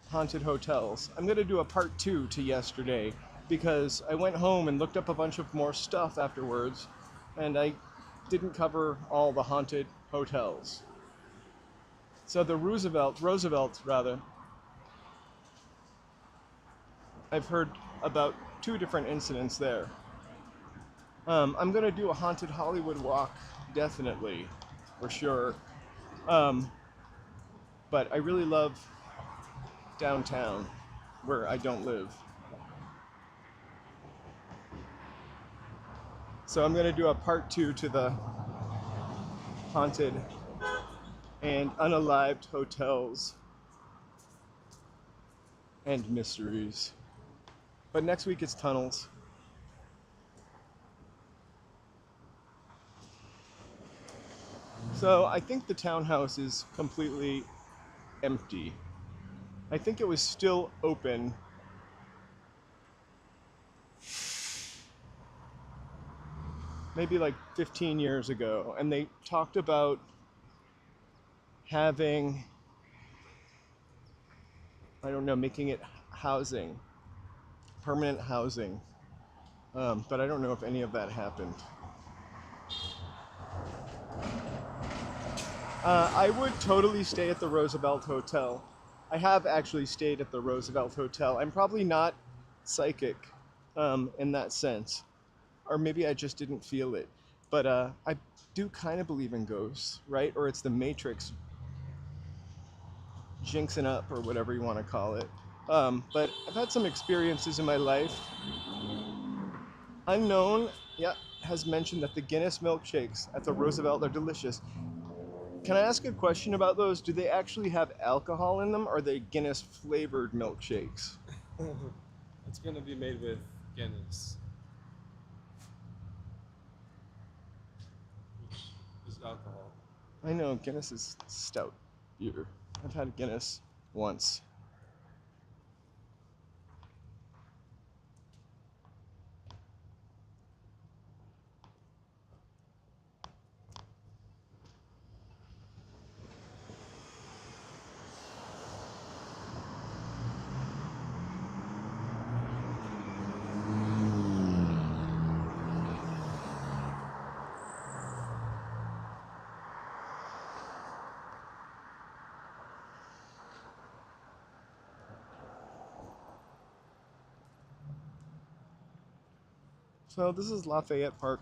haunted hotels. I'm going to do a part 2 to yesterday because I went home and looked up a bunch of more stuff afterwards, and I didn't cover all the haunted hotels. So the Roosevelt, I've heard about 2 different incidents there. I'm going to do a haunted Hollywood walk, definitely, for sure. But I really love downtown, where I don't live. So I'm going to do a part 2 to the haunted and unalived hotels and mysteries. But next week it's tunnels. So I think the townhouse is completely empty. I think it was still open maybe like 15 years ago, and they talked about having, I don't know, making it housing, permanent housing, but I don't know if any of that happened. I would totally stay at the Roosevelt Hotel. I have actually stayed at the Roosevelt Hotel. I'm probably not psychic in that sense, or maybe I just didn't feel it. But I do kind of believe in ghosts, right? Or it's the Matrix jinxing up, or whatever you want to call it. But I've had some experiences in my life. Unknown, yeah, has mentioned that the Guinness milkshakes at the Roosevelt are delicious. Can I ask a question about those? Do they actually have alcohol in them, or are they Guinness flavored milkshakes? It's gonna be made with Guinness, which is alcohol. I know Guinness is stout beer. I've had Guinness once. So this is Lafayette Park.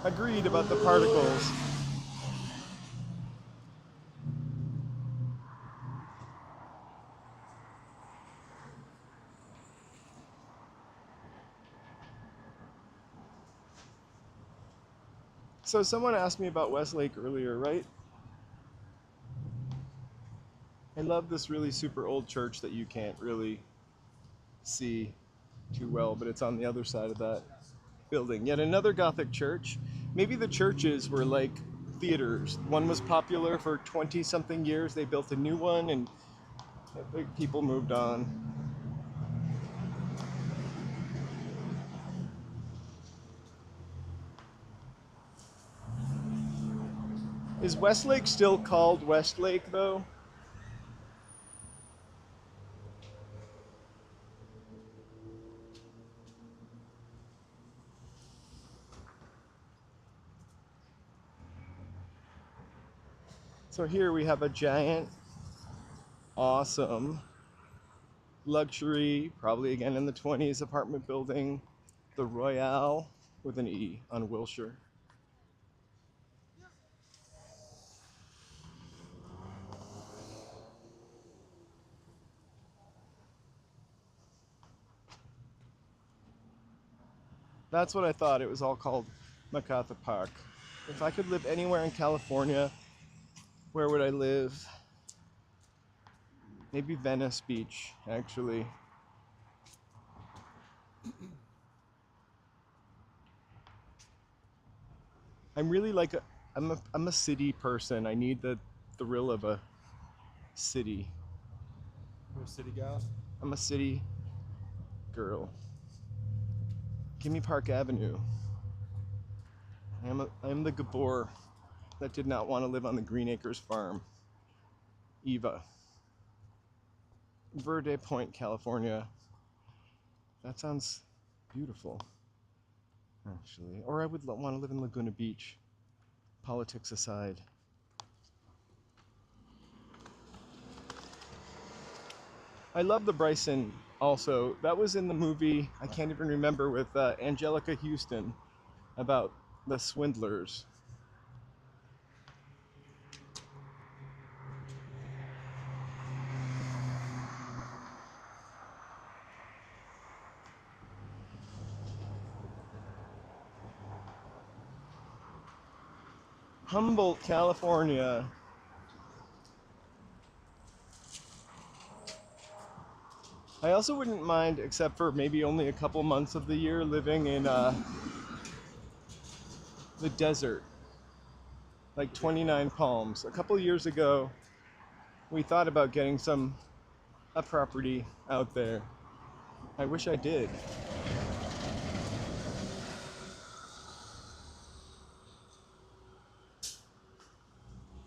Agreed about the particles. So someone asked me about Westlake earlier, right? I love this really super old church that you can't really see too well, but it's on the other side of that building. Yet another Gothic church. Maybe the churches were like theaters. One was popular for 20 something years. They built a new one and people moved on. Is Westlake still called Westlake though? So here we have a giant, awesome, luxury, probably again in the 20s apartment building, the Royale with an E on Wilshire. That's what I thought. It was all called MacArthur Park. If I could live anywhere in California, where would I live? Maybe Venice Beach, actually. I'm really like I'm a city person. I need the thrill of a city. You're a city gal? I'm a city girl. Give me Park Avenue. I'm the Gabor that did not want to live on the Green Acres farm. Eva. Verde Point, California. That sounds beautiful, actually. Or I would want to live in Laguna Beach, politics aside. I love the Bryson also. That was in the movie, I can't even remember, with Angelica Houston about the swindlers. Humboldt, California. I also wouldn't mind, except for maybe only a couple months of the year, living in the desert, like 29 Palms. A couple years ago, we thought about getting a property out there. I wish I did.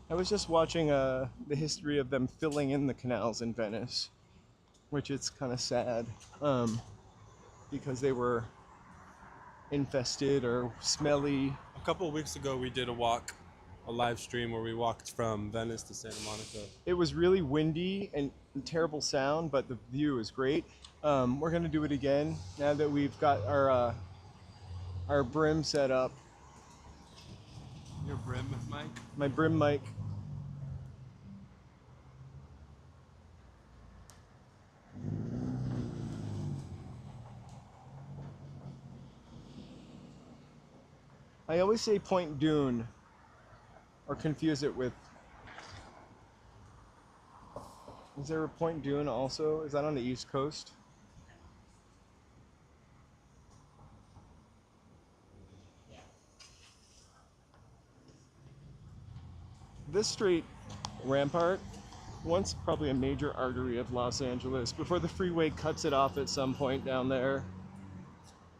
I was just watching the history of them filling in the canals in Venice, which it's kind of sad because they were infested or smelly. A couple of weeks ago, we did a live stream where we walked from Venice to Santa Monica. It was really windy and terrible sound, but the view is great. We're gonna do it again now that we've got our brim set up. Your brim, Mike? My brim mic. I always say Point Dune, or confuse it with. Is there a Point Dune also? Is that on the East Coast? This street, Rampart, once probably a major artery of Los Angeles before the freeway cuts it off at some point down there.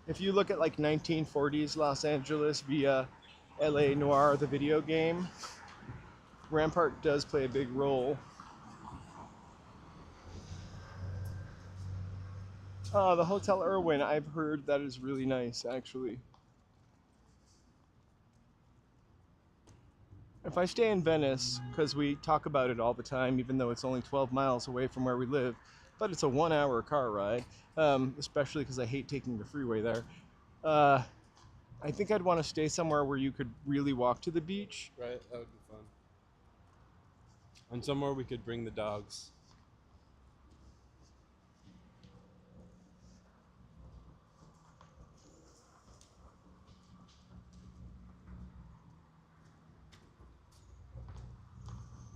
If you look at like 1940s Los Angeles via LA Noire, the video game, Rampart does play a big role. The Hotel Irwin, I've heard that is really nice, actually. If I stay in Venice, because we talk about it all the time, even though it's only 12 miles away from where we live, but it's a 1-hour car ride, especially because I hate taking the freeway there. I think I'd want to stay somewhere where you could really walk to the beach. Right, that would be fun. And somewhere we could bring the dogs.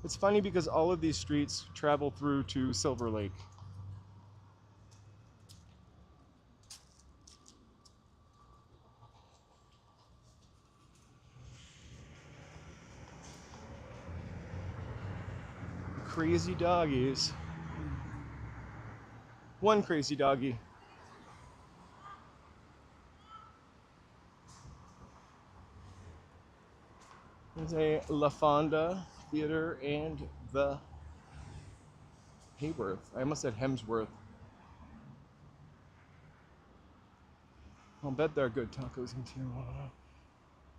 It's funny because all of these streets travel through to Silver Lake. Crazy doggies. One crazy doggy. There's a La Fonda Theater and the Hayworth. I almost said Hemsworth. I'll bet there are good tacos in Tijuana.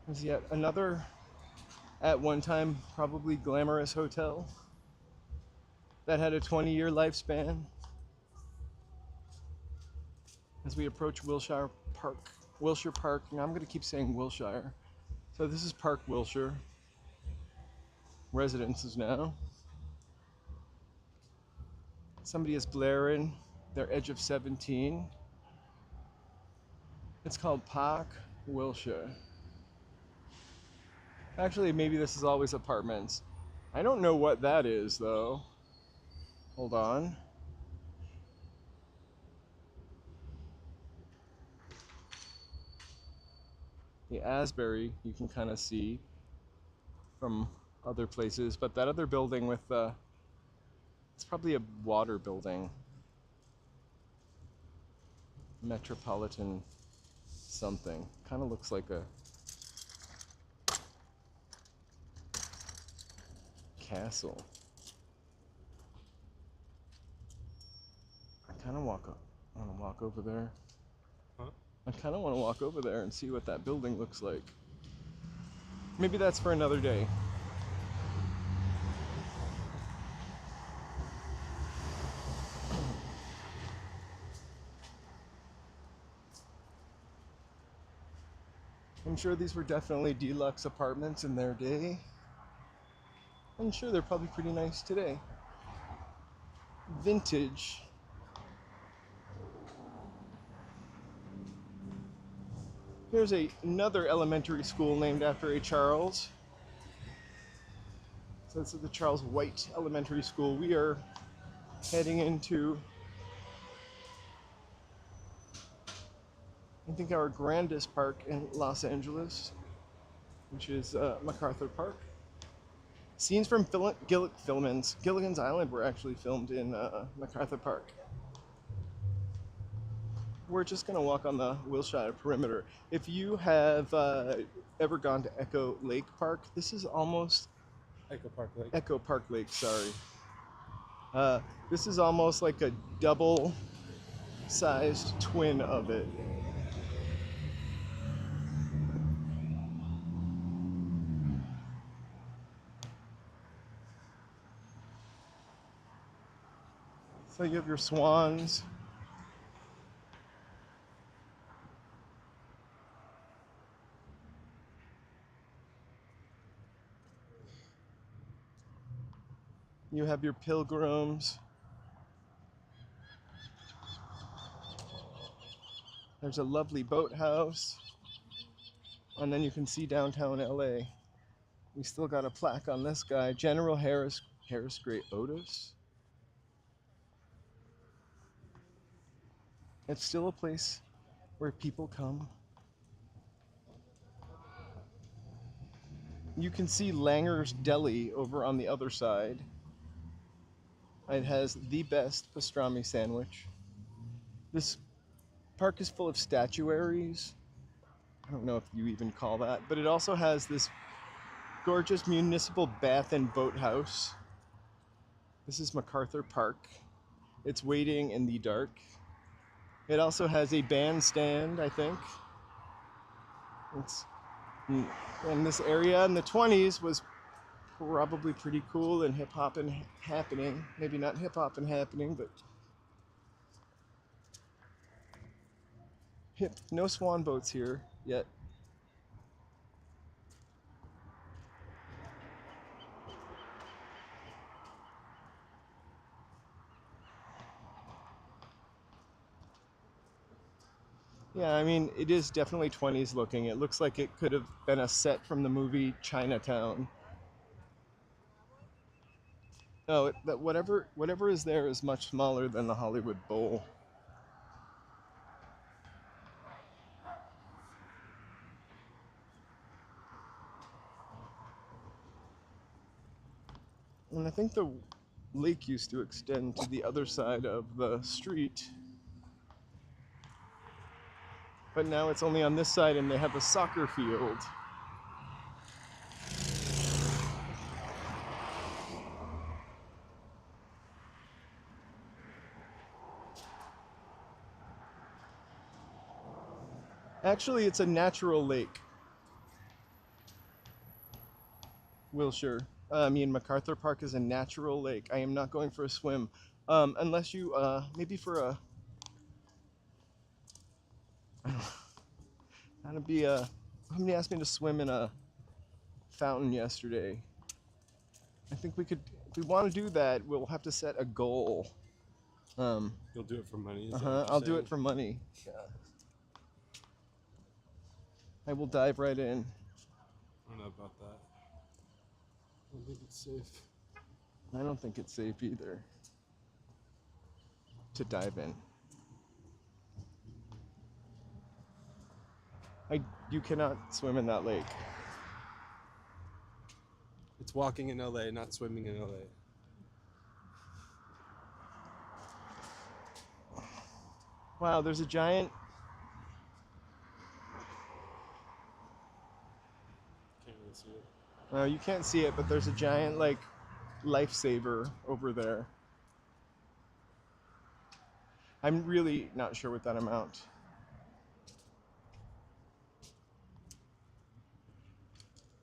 There's yet another, at one time, probably glamorous hotel that had a 20-year lifespan. As we approach Wilshire Park. Now I'm going to keep saying Wilshire. So this is Park Wilshire. Residences now. Somebody is blaring their Edge of 17. It's called Park Wilshire. Actually, maybe this is always apartments. I don't know what that is though. Hold on. The Asbury you can kind of see from other places, but that other building with it's probably a water building. Metropolitan something. Kind of looks like a castle. I want to walk over there. Huh? I kind of want to walk over there and see what that building looks like. Maybe that's for another day. I'm sure these were definitely deluxe apartments in their day. I'm sure they're probably pretty nice today. Vintage. Here's another elementary school named after a Charles. So this is the Charles White Elementary School. We are heading into, I think, our grandest park in Los Angeles, which is MacArthur Park. Scenes from Gilligan's Island were actually filmed in MacArthur Park. We're just gonna walk on the Wilshire perimeter. If you have ever gone to Echo Lake Park, this is almost Echo Park Lake. Echo Park Lake, sorry. This is almost like a double-sized twin of it. So you have your swans. You have your pilgrims. There's a lovely boathouse. And then you can see downtown LA. We still got a plaque on this guy, General Harris Gray Otis. It's still a place where people come. You can see Langer's Deli over on the other side. It has the best pastrami sandwich. This park is full of statuaries. I don't know if you even call that, but it also has this gorgeous municipal bath and boathouse. This is MacArthur Park. It's waiting in the dark. It also has a bandstand, I think. And this area in the 20s was probably pretty cool and hip hop and happening. Maybe not hip hop and happening, but hip. No swan boats here yet. Yeah, I mean, it is definitely 20s looking. It looks like it could have been a set from the movie Chinatown. No, that whatever is there is much smaller than the Hollywood Bowl. And I think the lake used to extend to the other side of the street. But now it's only on this side and they have a soccer field. Actually, it's a natural lake. Wilshire. MacArthur Park is a natural lake. I am not going for a swim. Unless you, maybe for a, that'd be a, somebody asked me to swim in a fountain yesterday. I think we could, if we want to do that, we'll have to set a goal. You'll do it for money? Is that what you're I'll do saying? it for money. Yeah. I will dive right in. I don't know about that. I don't think it's safe. I don't think it's safe either to dive in. You cannot swim in that lake. It's walking in LA, not swimming in LA. Wow, there's a giant. Can't really see it. You can't see it, but there's a giant like lifesaver over there. I'm really not sure what that amount.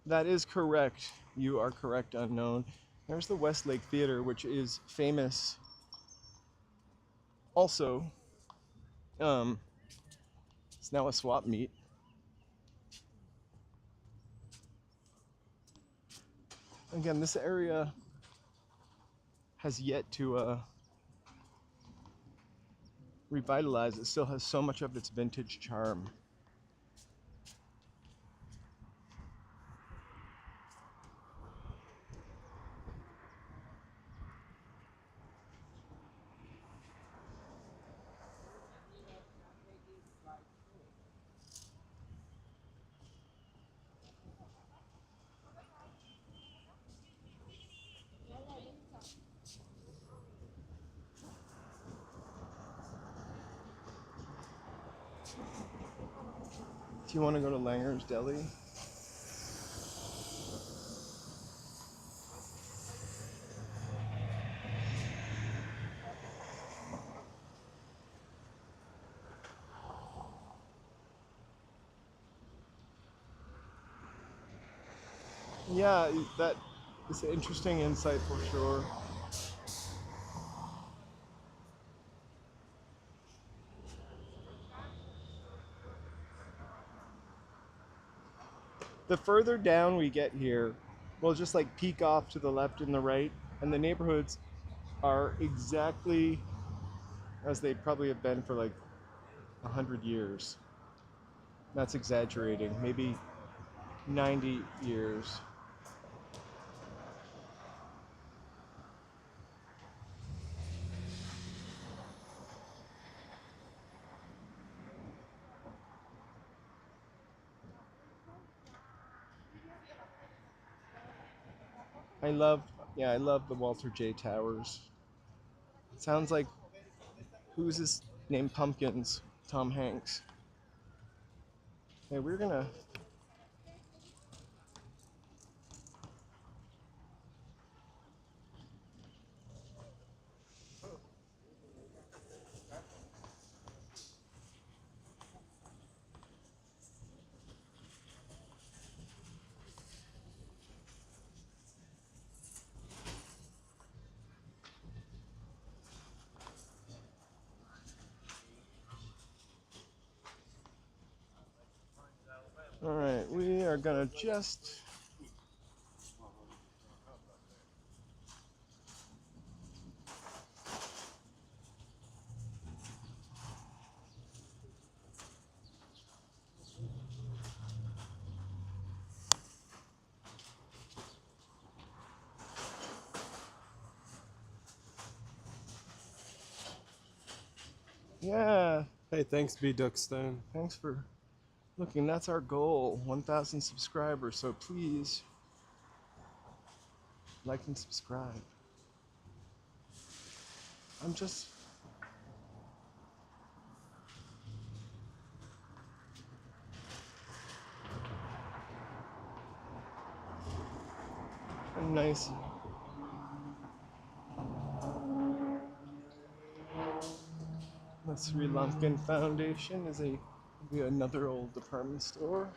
That is correct. You are correct, unknown. There's the Westlake Theater, which is famous. Also, it's now a swap meet. Again, this area has yet to revitalize. It still has so much of its vintage charm. Do you want to go to Langer's Deli? Yeah, that is an interesting insight for sure. The further down we get here, we'll just like peek off to the left and the right, and the neighborhoods are exactly as they probably have been for like 100 years. That's exaggerating, maybe 90 years. I love, yeah, I love the Walter J. Towers. It sounds like, who's this named Pumpkins? Tom Hanks. Okay, we're gonna, all right, we are gonna just, yeah, Hey, thanks, B. Duckstone. thanks for looking. That's our goal, 1,000 subscribers, so please like and subscribe. I'm just, I'm nice. The Sri Lankan Foundation is another old department store.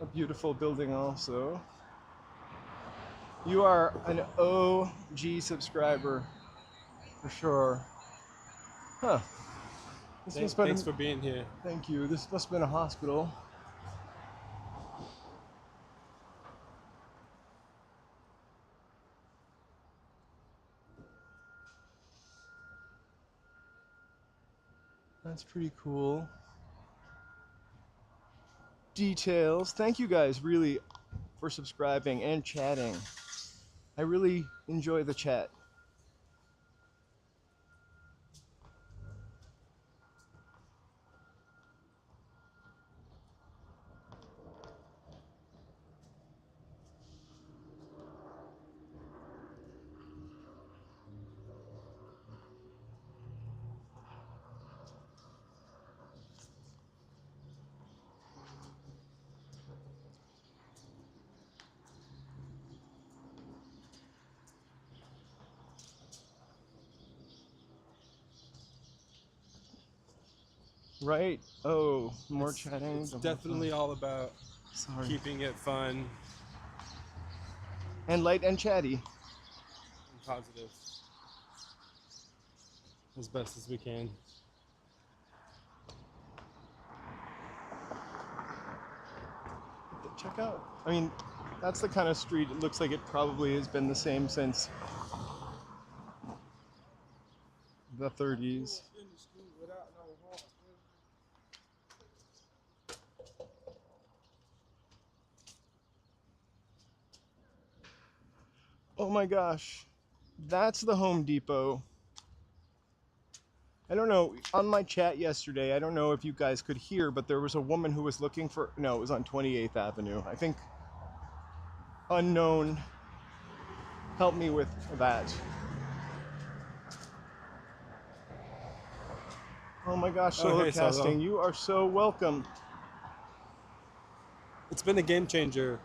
A beautiful building also. You are an OG subscriber for sure. Huh. This must have Thanks been, for being here. thank you. This must have been a hospital. That's pretty cool. Details. Thank you guys really for subscribing and chatting. I really enjoy the chat. Right? Oh, more chatting. It's definitely all about Sorry. keeping it fun And light and chatty. and positive as best as we can. Check out. I mean, that's the kind of street it looks like it probably has been the same since the 30s. Oh my gosh. That's the Home Depot. I don't know, on my chat yesterday, I don't know if you guys could hear, but there was a woman who was looking for, no, it was on 28th Avenue. I think unknown helped me with that. Oh my gosh, Oh, Solar hey, Solo. Casting, you are so welcome. It's been a game changer.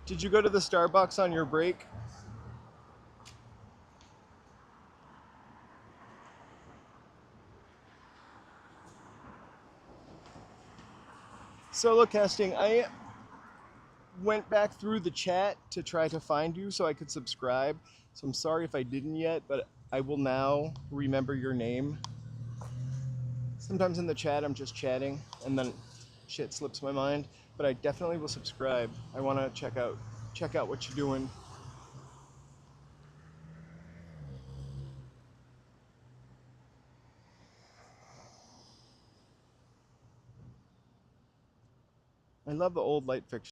Did you go to the Starbucks on your break? Solo casting, I went back through the chat to try to find you so I could subscribe. So I'm sorry if I didn't yet, but I will now remember your name. Sometimes in the chat I'm just chatting and then shit slips my mind, but I definitely will subscribe. I want to check out what you're doing. I love the old light fixtures.